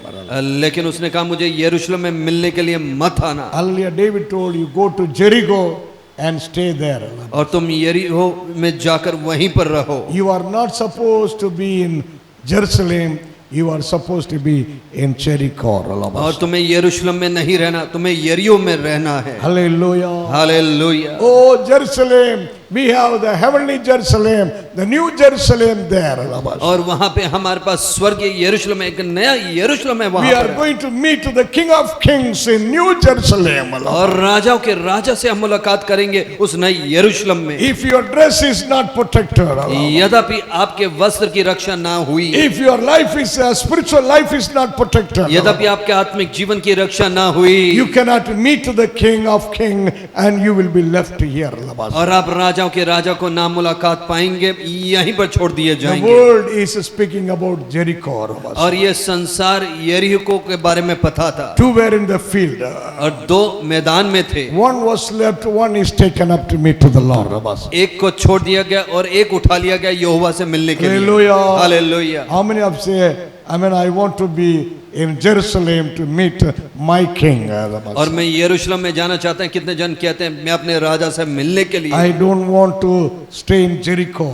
लेकिन उसने कहा मुझे यरूशलेम में मिलने के लिए मत आना। Hallelujah. David told, you go to Jericho and stay there. और तुम यरीहो में जाकर वहीं पर रहो। You are not supposed to be in Jerusalem. You are supposed to be in Jericho. और तुम्हें यरूशलेम में नहीं रहना, तुम्हें यरीहो में रहना है। Hallelujah. Hallelujah. Oh Jerusalem, we have the heavenly Jerusalem, the new Jerusalem there. और वहाँ पे हमारे पास स्वर्गीय यरूशलेम, एक नया यरूशलेम है We वहाँ are पर। going to meet the King of Kings in New Jerusalem. और राजाओं के राजा से हम मुलाकात करेंगे उस नए यरूशलेम में। If your dress is not protected, यद्यपि आपके वस्त्र की रक्षा ना हुई, if your life is spiritual life is not protected, यद्यपि आपके आत्मिक जीवन की रक्षा ना हुई, you cannot meet the King of Kings and you will be left here. और आप राजाओं के राजा को ना मुलाकात पाएंगे, यहीं पर छोड़ दिए The जाएंगे। world is speaking about Jericho. और ये संसार यरीहो के बारे में पता था। Two were in the field. और दो मैदान में थे, One was left, one is taken up to meet to the Lord. एक को छोड़ दिया गया और एक उठा लिया गया यहोवा से मिलने के लिए। Hallelujah. Hallelujah. How many of say, I want to be in Jerusalem to meet my king. और मैं यरूशलेम में जाना चाहता हूं। कितने जन कहते हैं मैं अपने राजा से मिलने के लिए, I don't want to stay in Jericho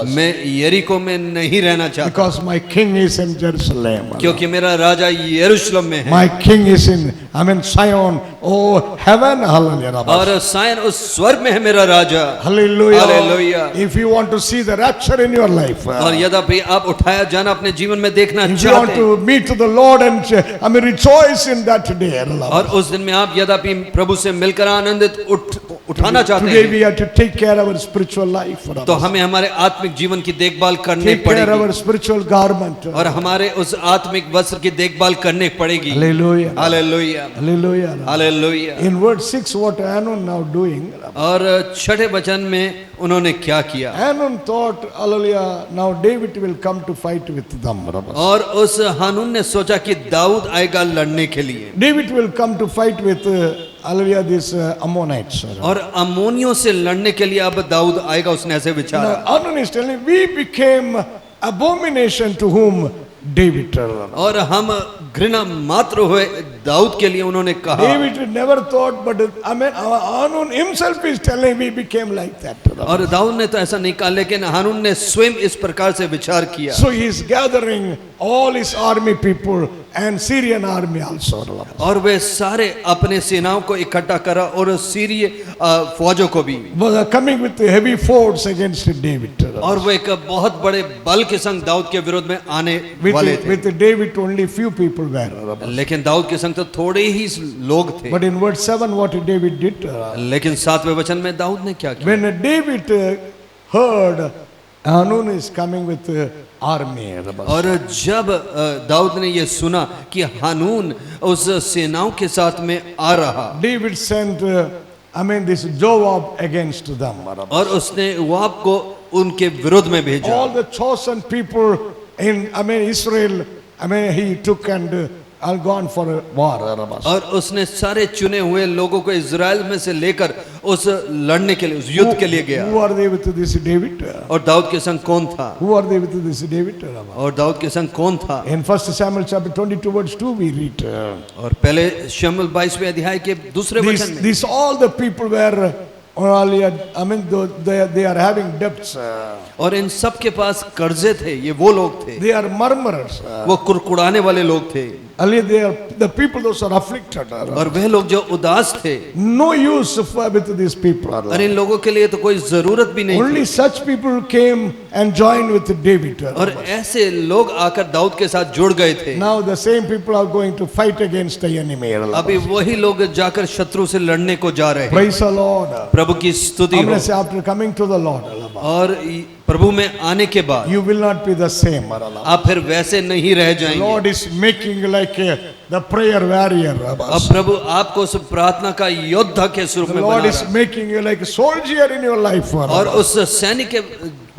मैं यरीको में नहीं रहना चाहता because my king is in Jerusalem. क्योंकि मेरा राजा यरूशलेम में है। My king is in, Zion, oh heaven, hallelujah. और सायन उस स्वर्ग में है मेरा राजा। Hallelujah. Hallelujah. If you want to see the rapture in your life, और यद्यपि आप उठाया जाना अपने जीवन में देखना if you want चाहते हैं, to meet the Lord and rejoice in that day. और उस दिन में आप यद्यपि प्रभु से मिलकर आनंदित उठाना चाहते Today हैं, we have to take care of our spiritual life. तो हमें हमारे आत्मिक जीवन की देखभाल करनी Take care of पड़ेगी our spiritual garment. और हमारे उस आत्मिक वस्त्र की देखभाल करनी पड़ेगी। Hallelujah. Hallelujah, Hallelujah. Hallelujah. In verse 6, what Hanun now doing? और छठे वचन में उन्होंने क्या किया? Hanun thought, hallelujah, now David will come to fight with them. और उस हानून ने सोचा कि दाऊद आएगा लड़ने के लिए, David will come to fight with, hallelujah, these Ammonites. और अम्मोनियों से लड़ने के लिए अब दाऊद आएगा, उसने ऐसे विचारा। Now Hanun is telling, we became abomination to whom? David. और हम घृणा मात्र हुए दाऊद के लिए उन्होंने कहा। David never thought, but I mean, Hanun himself is telling me became like that. और दाऊद ने तो ऐसा नहीं कहा, लेकिन हानून ने स्वयं इस प्रकार से विचार किया। So he is gathering all his army people and Syrian army also. और वे सारे अपने सेनाओं को इकट्ठा करा और सीरिय फौजों को भी, Was coming with a heavy force against David. और वो एक बहुत बड़े बल के संग दाऊद के विरोध में आने वाले थे। With David only few people were. लेकिन दाऊद के संग तो थोड़े ही लोग थे। But in verse 7 what David did? लेकिन 7वें वचन में दाऊद ने क्या किया? When David heard Hanun is coming with army. और जब दाऊद ने ये सुना कि हानून उस सेनाओं के साथ में आ रहा, David sent this Joab against them. और उसने योआब को उनके विरोध में भेजा। All the chosen people in Israel, he took and are gone for a war. और उसने सारे चुने हुए लोगों को इज़राइल में से लेकर उस लड़ने के लिए, उस युद्ध के लिए गया। Who are they with this David? और दाऊद के संग कौन था? Who are they with this David? और दाऊद के संग कौन था? In 1 Samuel chapter 22 verse 2 we read. और पहले शमूएल 22वें अध्याय के दूसरे वचन में, These all the people were they are having debts. और इन सब के पास कर्जे थे। ये वो लोग थे, They are murmurers. वो कुड़कुड़ाने वाले लोग थे। They are the people those are afflicted. और वह लोग जो उदास थे, No use with these people. और इन लोगों के लिए तो कोई जरूरत भी नहीं Only थी। such people came and joined with David. और ऐसे लोग आकर दाऊद के साथ जुड़ गए थे। Now the same people are going to fight against the enemy. अभी वही लोग जाकर शत्रु से लड़ने को जा रहे हैं। Praise the Lord. प्रभु की स्तुति हो। Say after coming to the Lord, और प्रभु में आने के बाद you will not be the same. आप फिर वैसे नहीं रह The जाएंगे। Lord is making like the prayer warrior. अब प्रभु आपको उस प्रार्थना का योद्धा के स्वरूप The में Lord बना is रहा है, making you like a soldier in your life. और उस सैनिक के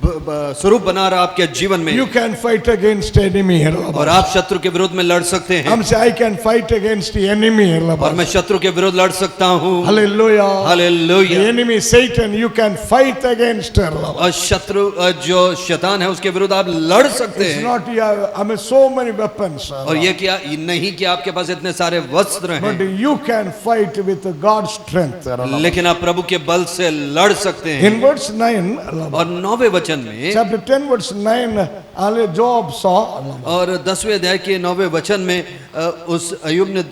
स्वरूप बना रहा आपके जीवन में। You can fight against enemy. और आप शत्रु के विरोध में लड़ सकते हैं। I'm saying I can fight against the enemy. और मैं शत्रु के विरोध लड़ सकता हूँ। Hallelujah. Hallelujah. The enemy Satan you can fight against. और शत्रु जो शैतान है उसके विरुद्ध आप लड़ सकते It's हैं। not so many weapons. और ये क्या नहीं कि आपके पास इतने सारे वस्त्र But हैं, you can fight with God's strength. लेकिन आप प्रभु के बल से लड़ सकते हैं। In verse 9, और 9वें वचन में, chapter 10 verse 9, Job saw और 10वें अध्याय के 9वें वचन में उस अय्यूब ने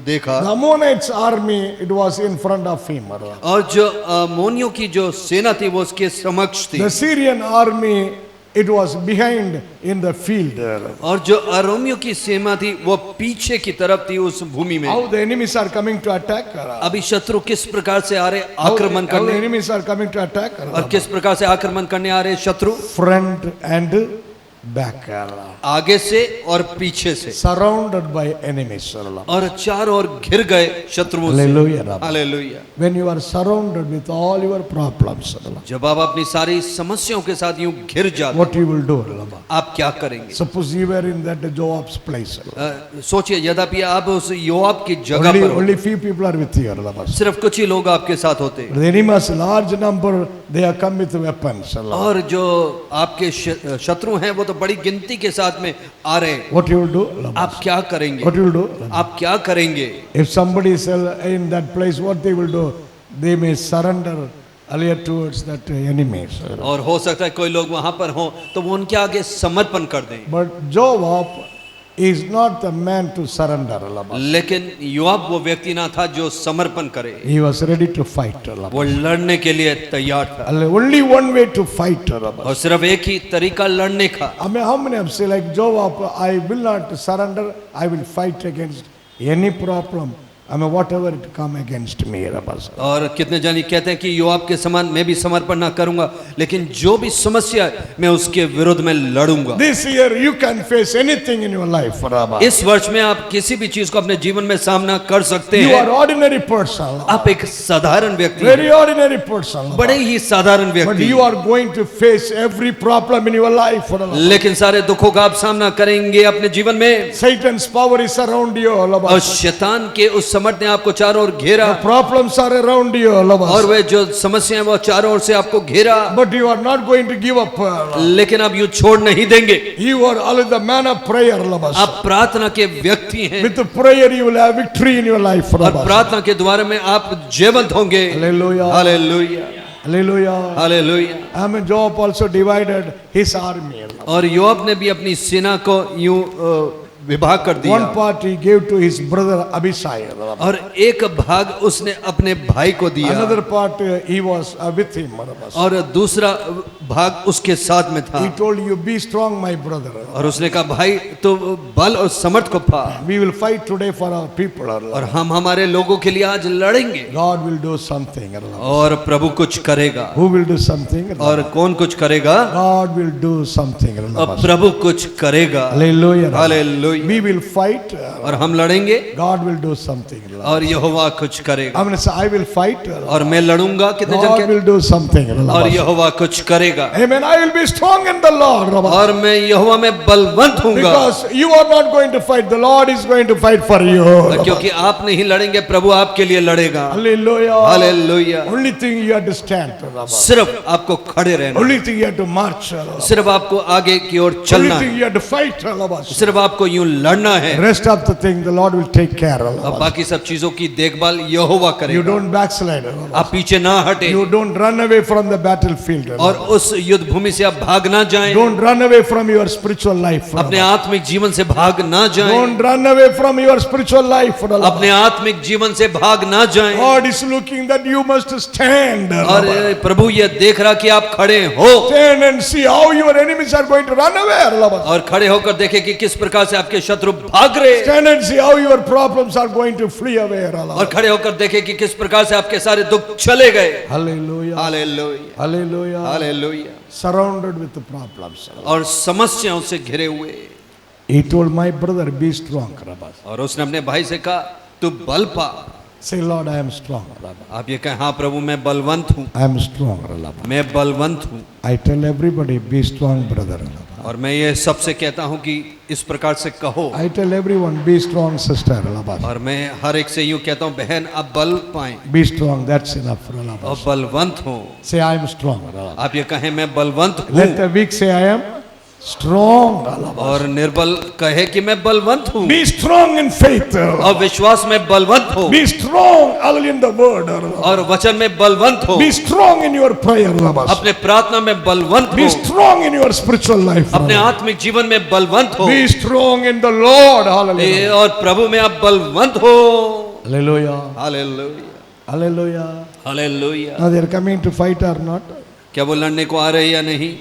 देखा, the Ammonites army, it was in front of him. और जो अम्मोनियों की जो सेना थी वो उसके समक्ष थी, The Syrian army, it was behind in the field. और जो अरोमियों की सेना थी वो पीछे की तरफ थी उस भूमि में। How the enemies are coming to attack. अभी शत्रु किस प्रकार से आ रहे आक्रमण How the करने, enemies are coming to attack. और किस प्रकार से आक्रमण करने आ रहे शत्रु? Front and back. आगे से और पीछे से, Surrounded by enemies. और चारों ओर घिर गए शत्रुओं से। Hallelujah. Hallelujah. When you are surrounded with all your problems, जब आप अपनी सारी समस्याओं के साथ यूं घिर जाते, what you will do? आप क्या करेंगे? Suppose you were in that Joab's place. सोचिए, यद्यपि आप उस योआब की जगह पर हो, Only few people are with you. सिर्फ कुछ ही लोग आपके साथ होते, The enemies, large number, they are come with weapons. और जो आपके शत्रु हैं वो तो बड़ी गिनती के साथ में आ रहे हैं। What you will do? आप क्या करेंगे? What you will do? आप क्या करेंगे? If somebody is in that place, what they will do? They may surrender earlier towards that enemy. और हो सकता है कोई लोग वहां पर हों तो वो उनके आगे समर्पण कर दें, But Joab is not the man to surrender. लेकिन योआब वो व्यक्ति ना था जो समर्पण करे, He was ready to fight. वो लड़ने के लिए तैयार था, Only one way to fight. और सिर्फ एक ही तरीका लड़ने का। How many of say like Joab, I will not surrender, I will fight against any problem. Whatever it come against me. और कितने जन कहते हैं कि योआब के समान मैं भी समर्पण ना करूंगा, लेकिन जो भी समस्या है मैं उसके विरुद्ध में लड़ूंगा। This year you can face anything in your life. इस वर्ष में आप किसी भी चीज को अपने जीवन में सामना कर सकते You हैं। are ordinary person. आप एक साधारण व्यक्ति Very हैं, ordinary person. बड़े ही साधारण But व्यक्ति, you are going to face every problem in your life. लेकिन सारे दुखों का आप सामना करेंगे अपने जीवन में, Satan's power is around you. और शैतान के उस समट ने आपको चारों ओर घेरा, Problems are around you, और lovers. वे जो समस्याएं वो चारों ओर से आपको घेरा, But you are not going to give up. लेकिन आप यूं छोड़ नहीं देंगे। You are always the man of prayer, lovers. आप प्रार्थना के व्यक्ति हैं, With the prayer you will have victory in your life, और lovers. प्रार्थना के द्वारा में आप जयवंत होंगे। Hallelujah. Hallelujah, Hallelujah. Hallelujah. I mean, Job also divided his army. और योआब ने भी अपनी सेना को यूं विभाग कर दिया, One part he gave to his brother Abishai. और एक भाग उसने अपने भाई को दिया, Another part he was with him. और दूसरा भाग उसके साथ में था। He told you, be strong, my brother. और उसने कहा भाई तो बल और समर्थ को पा, We will fight today for our people. और हम हमारे लोगों के लिए आज लड़ेंगे, God will do something. और प्रभु कुछ करेगा। Who will do something? और कौन कुछ करेगा? God will do something. और प्रभु कुछ करेगा। Hallelujah. Hallelujah. We will fight. और हम लड़ेंगे, God will do something. और यहोवा कुछ करेगा। I'm going to say, I will fight. और मैं लड़ूंगा, कितने जन God कहते? will do something. और यहोवा कुछ करेगा। Amen. I will be strong in the Lord. और मैं यहोवा में Balwant हूँगा, Because you are not going to fight. The Lord is going to fight for you. क्योंकि आप नहीं लड़ेंगे, प्रभु आपके लिए लड़ेगा। Hallelujah. Hallelujah. Only thing you have to stand. सिर्फ आपको खड़े रहना, Only thing you have to march. सिर्फ आपको आगे की ओर Only चलना thing है, you have to fight. सिर्फ आपको यूं लड़ना है, Rest of the thing the Lord will take care और of. बाकी सब चीजों की देखभाल यहोवा You करेगा। don't backslide. आप पीछे ना हटे, You don't run away from the battlefield. और उस युद्ध भूमि से आप भाग ना जाएं, Don't run away from your spiritual life. अपने आत्मिक जीवन से भाग ना जाएं, Don't run away from your spiritual life. अपने आत्मिक जीवन से भाग ना जाएं। God is looking that you must stand. और प्रभु ये देख रहा कि आप खड़े हो, Stand and see how your enemies are going to run away. और खड़े होकर देखें कि किस प्रकार से आपके शत्रु भाग रहे, Stand and see how your problems are going to flee away. और खड़े होकर देखें कि किस प्रकार से आपके सारे दुख चले गए। Hallelujah. Hallelujah, Hallelujah. Hallelujah. Surrounded with the problems. और समस्याओं से घिरे हुए, He told my brother, be strong. और उसने अपने भाई से कहा तू बल पा। Say, Lord, I am strong. आप ये कहें, हाँ प्रभु मैं बलवंत हूँ, I am strong. मैं बलवंत हूँ। I tell everybody, be strong, brother. और मैं ये सबसे कहता हूँ कि इस प्रकार से कहो, I tell everyone, be strong, sister. और मैं हर एक से यूं कहता हूँ बहन आप बल पाएं Be strong, that's enough. और बलवंत हो। Say, I am strong. आप ये कहें मैं बलवंत Let हूँ, the weak say, I am strong. और निर्बल कहे कि मैं बलवंत हूँ, Be strong in faith. और विश्वास में बलवंत हो, Be strong, hallelujah, in the word. और वचन में बलवंत हो, Be strong in your prayer. अपने प्रार्थना में बलवंत Be हो, strong in your spiritual life. अपने आत्मिक जीवन में बलवंत हो, Be strong in the Lord. Hallelujah. और प्रभु में आप बलवंत हो। Hallelujah. Hallelujah, Hallelujah. Hallelujah. Now they are coming to fight or not? क्या वो लड़ने को आ रहे हैं या नहीं?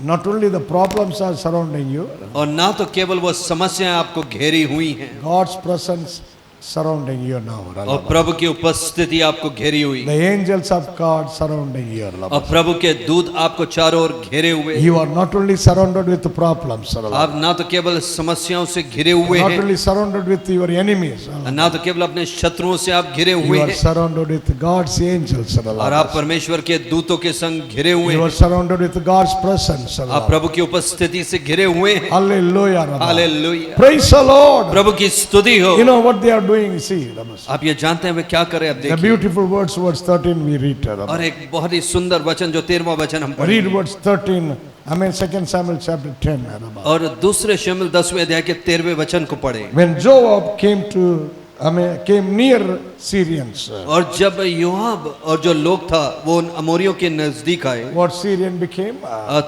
Not only the problems are surrounding you, और ना तो केवल वो समस्याएं आपको घेरी हुई हैं, God's presence surrounding you now. और प्रभु की उपस्थिति आपको घेरी हुई, The angels of God surrounding you. और प्रभु के दूत आपको चारों ओर घेरे हुए। You are not only surrounded with the problems, आप ना तो केवल समस्याओं से घिरे हुए not हैं, only surrounded with your enemies, ना तो केवल अपने शत्रुओं से आप घिरे you हुए are हैं, surrounded with God's angels. और आप परमेश्वर के दूतों के संग घिरे हुए You are हैं, surrounded with God's presence. आप प्रभु की उपस्थिति से घिरे हुए हैं। Hallelujah. Hallelujah, Praise the Lord. प्रभु की स्तुति हो। You know what they are doing? See, आप ये जानते हैं वे क्या करें? आप the देखिए, beautiful words, verse 13 we read. और एक बहुत ही सुंदर वचन जो 13वां वचन हम Read पढ़ेंगे, verse 13. I mean 2 Samuel chapter 10. और दूसरे शमूएल 10वें अध्याय के 13वें वचन को पढ़े। When Joab came near Syrians, और जब योआब और जो लोग था वो उन अमोरियों के नजदीक आए, what Syrian became?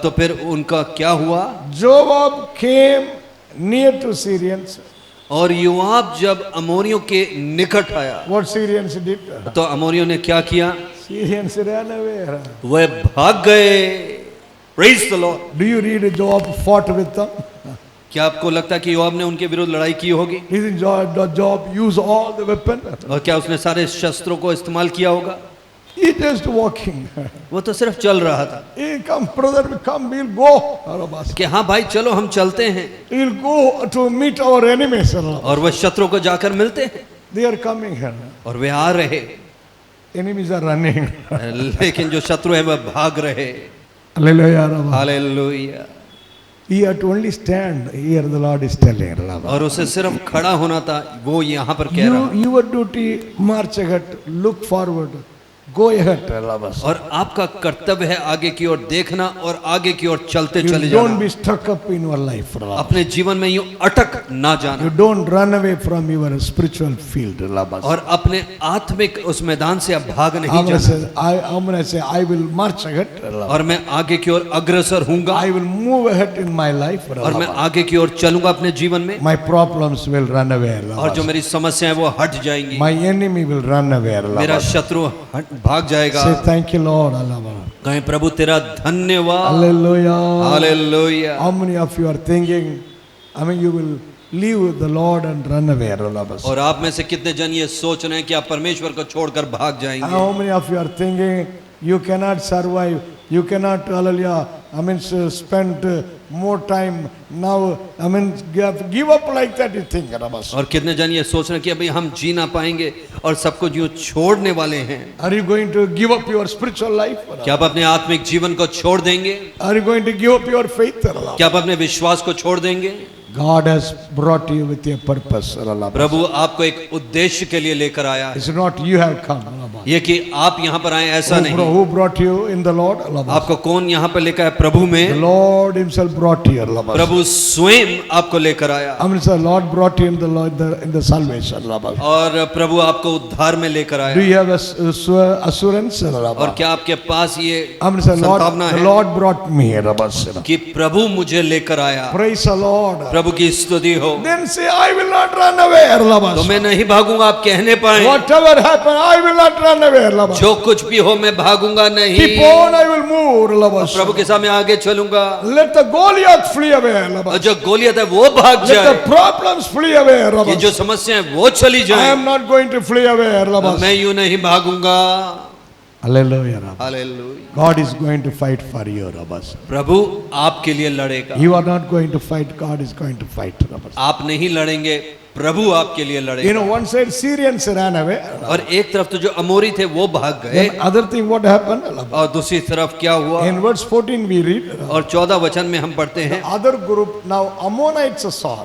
तो फिर उनका क्या हुआ? Joab came near to Syrians. और योआब जब अमोरियों के निकट आया, What Syrians did? तो अमोरियों ने क्या किया? Syrians ran away. वह भाग गए। Praise the Lord। Do you read Joab fought with them? क्या आपको लगता है कि योआब ने उनके विरुद्ध लड़ाई की होगी? Isn't Joab use all the weapon? और क्या उसने सारे शस्त्रों को इस्तेमाल किया होगा? He just walking. वो तो सिर्फ चल रहा था Hey, come brother, come, we'll go. कि हाँ भाई चलो हम चलते हैं, We'll go to meet our enemies. और वह शत्रु को जाकर मिलते हैं, They are coming here. और वे आ रहे, Enemies are running. लेकिन जो शत्रु है वह भाग रहे। Hallelujah. Hallelujah. He had to only stand. Here the Lord is telling. और उसे सिर्फ खड़ा होना था, वो यहाँ पर कह रहा है। Your duty, march ahead, look forward, go ahead. और आपका कर्तव्य है आगे की ओर देखना और आगे की ओर चलते चले You don't जाना। be stuck up in your life. अपने जीवन में यूं अटक ना जाना You don't run away from your spiritual field. और अपने आत्मिक उस मैदान से आप भाग नहीं I'm जाना। gonna say, I will march ahead. और मैं आगे की ओर अग्रसर हूँगा I will move ahead in my life. और मैं आगे की ओर चलूंगा अपने जीवन में, My problems will run away. और जो मेरी समस्याएं वो हट जाएंगी, My enemy will run away. मेरा शत्रु भाग जाएगा। Say thank you, Lord. कहें प्रभु तेरा धन्यवाद। Hallelujah. Hallelujah. How many of you are thinking, you will leave the Lord and run away? और आप में से कितने जन ये सोच रहे हैं कि आप परमेश्वर को छोड़कर भाग जाएंगे? How many of you are thinking, you cannot survive, you cannot, hallelujah, spend more time now, give up like that, you think. और कितने जन ये सोच रहे हैं कि अभी हम जी ना पाएंगे और सब कुछ यूं छोड़ने वाले हैं? Are you going to give up your spiritual life? क्या आप अपने आत्मिक जीवन को छोड़ देंगे? Are you going to give up your faith? क्या आप अपने विश्वास को छोड़ देंगे? God has brought you with a purpose. प्रभु आपको एक उद्देश्य के लिए लेकर आया है। It's not you have come. ये कि आप यहाँ पर आए ऐसा नहीं। Who brought you in the Lord? आपको कौन यहाँ पर लेकर आया? प्रभु The में Lord himself brought you. प्रभु स्वयं आपको लेकर आया। The Lord brought you in the Lord in the salvation. और प्रभु आपको उद्धार में लेकर Do आया। you have assurance? और क्या आपके पास ये Lord, संभावना the है Lord brought me. कि प्रभु मुझे लेकर आया? Praise the Lord. प्रभु की स्तुति हो। Then say, I will not run away. तो मैं नहीं भागूंगा, आप कहने पाए। Whatever happen, I will not run away. जो कुछ भी हो मैं भागूंगा नहीं। Keep on, I will move. प्रभु के सामने आगे चलूंगा। Let the Goliath flee away. और जो गोलियत है वो भाग Let the जाए। problems flee away. ये जो समस्या है वो चली I जाए। am not going to flee away. मैं यूं नहीं भागूंगा। Hallelujah. Hallelujah. God is going to fight for you. प्रभु आपके लिए लड़ेगा। You are not going to fight, God is going to fight. आप नहीं लड़ेंगे, प्रभु आपके लिए लड़ेगा। One side Syrians ran away. और एक तरफ तो जो अमोरी थे वो भाग गए। Then other thing what happened? और दूसरी तरफ क्या हुआ? In verse 14 we read. और 14 वचन में हम पढ़ते हैं। Other group now Ammonites saw.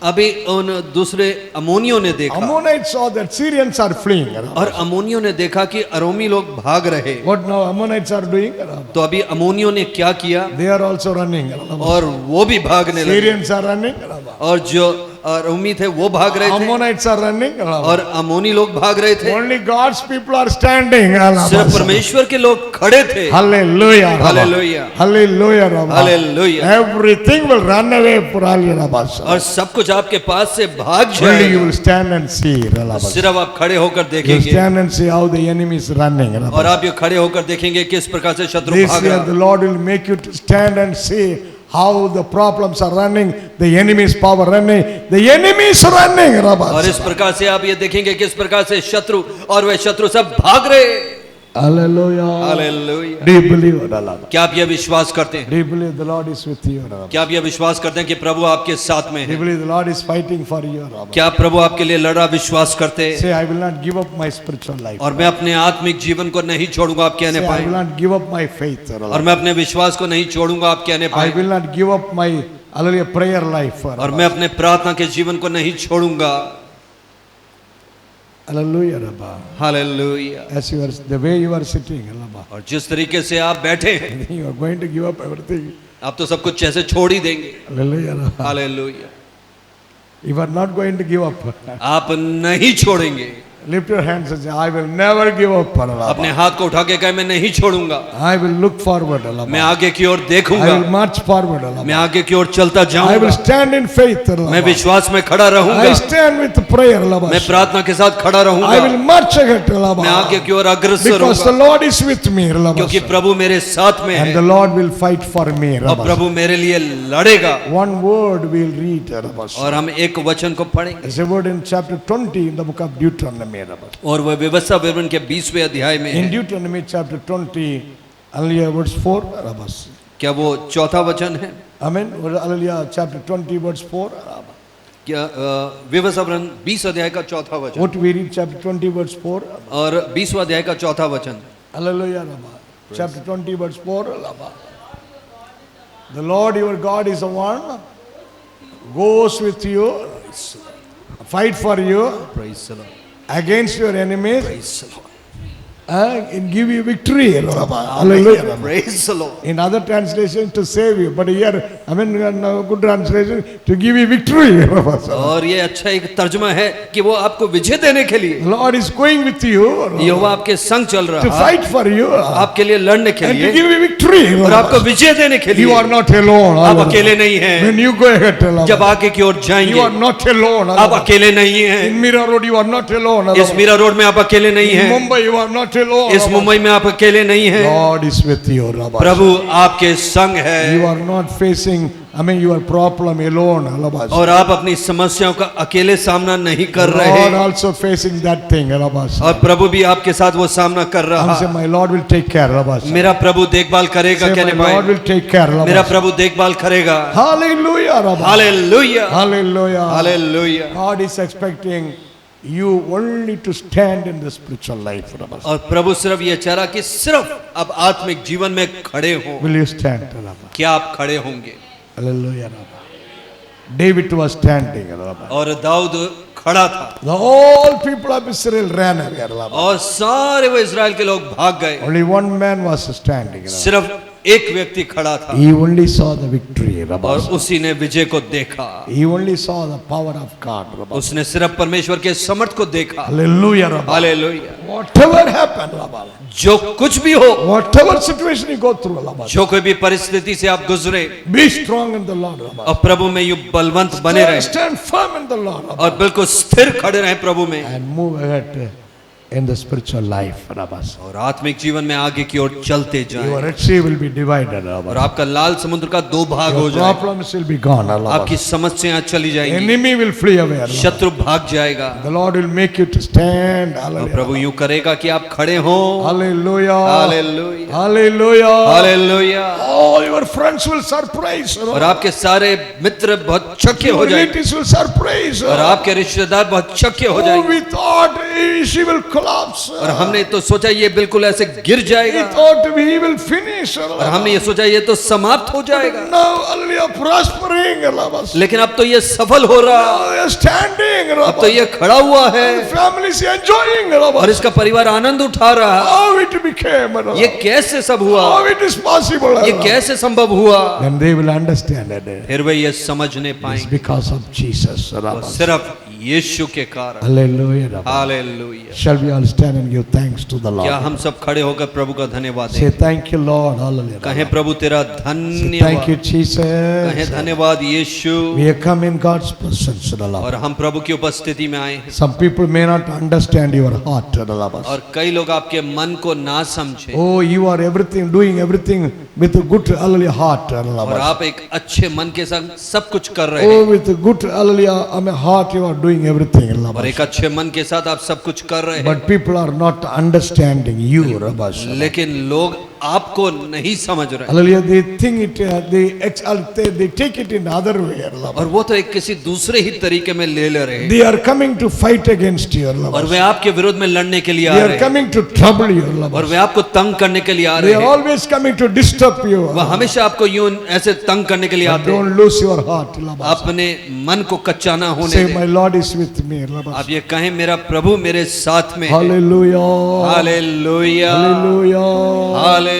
अभी उन दूसरे अमोनियों ने देखा। Ammonites saw that Syrians are fleeing. और अमोनियों ने देखा कि अरोमी लोग भाग रहे। What now Ammonites are doing? तो अभी अमोनियों ने क्या किया? They are also running. और वो भी भागने लगे। Syrians are running. और जो अरोमी थे वो भाग रहे थे। Ammonites are running. और अमोनी लोग भाग रहे थे। Only God's people are standing. सिर्फ परमेश्वर के लोग खड़े थे। Hallelujah. Hallelujah. Hallelujah. Hallelujah. Everything will run away for all your Rabbas. और सब कुछ आपके पास से भाग Only you जाएगा। will stand and see. सिर्फ आप खड़े होकर You देखेंगे। stand and see how the enemy is running. और आप ये खड़े होकर देखेंगे किस प्रकार से शत्रु This भाग year रहा the है। Lord will make you to stand and see how the problems are running, the enemy's power running, the enemy is running. और इस प्रकार से आप ये देखेंगे किस प्रकार से शत्रु और वे शत्रु सब भाग रहे। Hallelujah. Hallelujah. Do you believe? क्या आप ये विश्वास करते हैं? Do you believe the Lord is with you? क्या आप ये विश्वास करते हैं कि प्रभु आपके साथ में Do you है? believe the Lord is fighting for you? क्या प्रभु आपके लिए लड़ा विश्वास करते हैं? Say, I will not give up my spiritual life. और मैं अपने आत्मिक जीवन को नहीं छोड़ूंगा, आप कहने Say, I will पाए। not give up my faith. और मैं अपने विश्वास को नहीं छोड़ूंगा, आप कहने I पाए। will not give up my hallelujah prayer life. और मैं अपने प्रार्थना के जीवन को नहीं छोड़ूंगा। Hallelujah. Rabba. Hallelujah. As you are, the way you are sitting, Rabba, और जिस तरीके से आप बैठे हैं, you are going to give up everything. आप तो सब कुछ ऐसे छोड़ ही देंगे। Hallelujah. Rabba. Hallelujah. You are not going to give up. आप नहीं छोड़ेंगे। Lift your hands and say, I will never give up. अपने हाथ को उठा के कहे मैं नहीं छोड़ूंगा, I will look forward. मैं आगे की ओर I will देखूंगा, march forward. मैं आगे की ओर चलता I will जाऊंगा, stand in faith. मैं विश्वास में खड़ा I रहूंगा, stand with prayer. मैं प्रार्थना के साथ खड़ा I रहूंगा, will march ahead. मैं आगे की ओर अग्रसर Because the होऊंगा, Lord is with me. क्योंकि प्रभु मेरे साथ में And है the Lord will fight for me. और प्रभु मेरे लिए लड़ेगा। One word we'll read. और हम एक वचन को पढ़ेंगे There's a word in chapter 20 in the book of Deuteronomy. और वह व्यवस्था विवरण के 20वें अध्याय में In है। Deuteronomy chapter 20, hallelujah, verse 4. क्या वो चौथा वचन है? Amen. Hallelujah, chapter 20, verse 4. क्या व्यवस्था विवरण 20 अध्याय का चौथा वचन What we read, chapter 20, verse 4. और 20वां अध्याय का चौथा वचन। Hallelujah. Chapter 20, verse 4. The Lord your God is the one goes with you, fight for you Praise the Lord. against your enemies Praise the Lord. and give you victory. Hallelujah. Praise the Lord. In other translations to save you, but here, I mean, good translation to give you victory. और ये अच्छा एक तर्जुमा है कि वो आपको विजय देने के लिए The Lord is going with you यहोवा आपके संग चल to रहा है fight for you आपके लिए लड़ने के and to लिए give you victory. और आपको विजय देने के You लिए are not alone. आप Hallelujah. अकेले नहीं हैं When you go ahead, जब आगे की ओर you जाएंगे are not alone. आप अकेले नहीं हैं In Mira Road, you are not alone. इस मीरा रोड में आप अकेले नहीं In हैं Mumbai, you are not alone. इस मुंबई में आप अकेले नहीं हैं God is with you. प्रभु आपके संग है You are not facing, I mean, your problem alone. और आप अपनी समस्याओं का अकेले सामना नहीं कर God रहे also facing that thing. और प्रभु भी आपके साथ वो सामना कर रहा I'm saying, my Lord will take care. मेरा प्रभु देखभाल करेगा Say, कहने my Lord पाए will take care. मेरा प्रभु देखभाल करेगा Hallelujah. Hallelujah Hallelujah. Hallelujah God is expecting you only to stand in the spiritual life. और प्रभु सिर्फ ये चाह रहा कि सिर्फ अब आत्मिक जीवन में खड़े हो Will you stand? क्या आप खड़े होंगे Hallelujah. David was standing. और दाऊद खड़ा था The whole people of Israel ran away. और सारे वो इजराइल के लोग भाग गए Only one man was standing. सिर्फ एक व्यक्ति खड़ा था He only saw the victory. और उसी ने विजय को देखा He only saw the power of God. उसने सिर्फ परमेश्वर के समर्थ को देखा Hallelujah. हालेलुया Whatever happened, जो कुछ भी हो whatever situation you go through, जो कोई भी परिस्थिति से आप गुजरे be strong in the Lord. और प्रभु में यू बलवंत बने रहे Stand firm in the Lord. और बिल्कुल स्थिर खड़े रहे प्रभु में And move ahead in the spiritual life. और आत्मिक जीवन में आगे की ओर चलते Your जाएं Red Sea will be divided. और आपका लाल समुद्र का दो भाग हो Your जाए problems will be gone. आपकी समस्याएं चली जाएंगी Enemy will flee away. शत्रु भाग जाएगा The Lord will make you to stand. और Hallelujah. प्रभु यूं करेगा कि आप खड़े हो Hallelujah. Hallelujah Hallelujah. Hallelujah All your friends will surprise. और आपके सारे मित्र बहुत छक्के Your हो जाएंगे relatives will surprise. और आपके रिश्तेदार बहुत छक्के हो Oh, जाएंगे we thought she will collapse. और हमने तो सोचा ये बिल्कुल ऐसे गिर We जाएगा thought we will finish. और हमने ये सोचा ये तो समाप्त हो जाएगा Now, hallelujah, prospering. लेकिन अब तो ये सफल हो रहा Now they are standing. अब तो ये खड़ा हुआ है Family is enjoying. और इसका परिवार आनंद उठा रहा है How it became. ये कैसे सब हुआ How it is possible. ये कैसे संभव हुआ Then they will understand it. फिर वे ये समझने It's पाएंगे because of Jesus. और सिर्फ यीशु के कारण Hallelujah. Hallelujah Shall we all stand and give thanks to the क्या Lord? हम सब खड़े होकर प्रभु का धन्यवाद Say दें thank you, Lord. Hallelujah. कहें प्रभु तेरा Say धन्यवाद thank you, Jesus. कहें धन्यवाद यीशु We have come in God's presence. और हम प्रभु की उपस्थिति में आए हैं Some people may not understand your heart. और कई लोग आपके मन को ना समझे Oh, you are everything, doing everything with a good hallelujah heart. और आप एक अच्छे मन के संग सब कुछ कर रहे Oh, हैं with a good hallelujah, I mean, heart you are doing everything. और एक अच्छे मन के साथ आप सब कुछ कर रहे हैं But people are not understanding you. लेकिन लोग आपको नहीं समझ रहे Hallelujah, they think it, they take it in other way. और वो तो एक किसी दूसरे ही तरीके में ले रहे हैं They are coming to fight against you. और वे आपके विरोध में लड़ने के लिए आ They रहे are हैं coming to trouble you. और वे आपको तंग करने के लिए आ They रहे are हैं always coming to disturb you. वह हमेशा आपको यूं ऐसे तंग करने के लिए But आते हैं don't lose your heart. अपने मन को कच्चा ना होने Say, दें my Lord is with me. आप ये कहें मेरा प्रभु मेरे साथ में है Hallelujah. Hallelujah Hallelujah. Hallelujah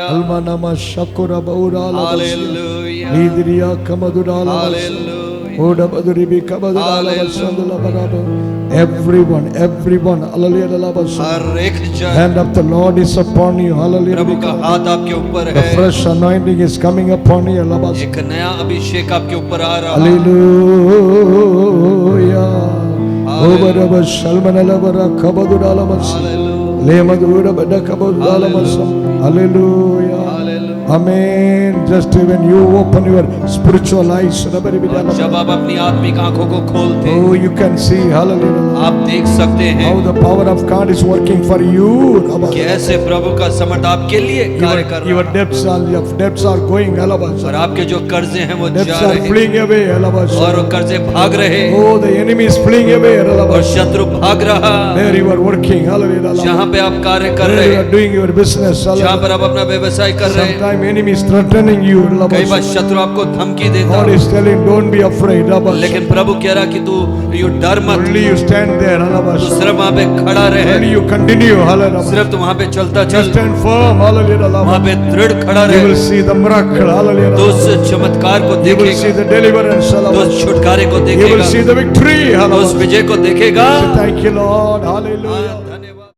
Almanama Shakura Baura hallelujah Lidriya Kamadura hallelujah Oda Baduribi Kabadura Everyone, hallelujah. हर एक जन Hand of the Lord is upon you. प्रभु का Hallelujah. हाथ आपके ऊपर The है fresh anointing is coming upon you. एक नया अभिषेक आपके ऊपर आ रहा है Hallelujah. Obaraba Shalmanalabara Kabaduralamas. Lemadura Bada Kabaduralamas. Hallelujah. Amen. Just when you open your spiritual eyes, जब आप अपनी आत्मिक आंखों को खोलते oh, you can see, hallelujah, आप देख सकते हैं how the power of God is working for you. कैसे प्रभु का समर्थ आपके लिए कार्य कर रहा Your है debts are going, और hallelujah. आपके जो कर्जे हैं वो Debts जा are रहे हैं fleeing away, और hallelujah. वो कर्जे भाग रहे हैं Oh, the enemy is fleeing away, और hallelujah. शत्रु भाग रहा There you are working, hallelujah. जहाँ पे आप कार्य कर There रहे you are हैं doing your business, जहाँ hallelujah. पर आप अपना व्यवसाय कर रहे हैं Sometimes time enemy is threatening you. कई बार शत्रु आपको धमकी देता God है, is telling, don't be afraid. लेकिन प्रभु कह रहा कि तू यू डर मत, Only you stand there. तू सिर्फ वहाँ पे खड़ा रहे, Only you continue. Hallelujah. सिर्फ तू वहाँ पे चलता चल, Stand firm. Hallelujah. वहाँ पे दृढ़ खड़ा You will रहे, see the miracle. Hallelujah. तो उस चमत्कार को You will see देखेगा, the deliverance. तो उस Hallelujah. छुटकारे को You will see देखेगा, the victory. तो उस Hallelujah. विजय को देखेगा। Thank you, Lord. Hallelujah. धन्यवाद।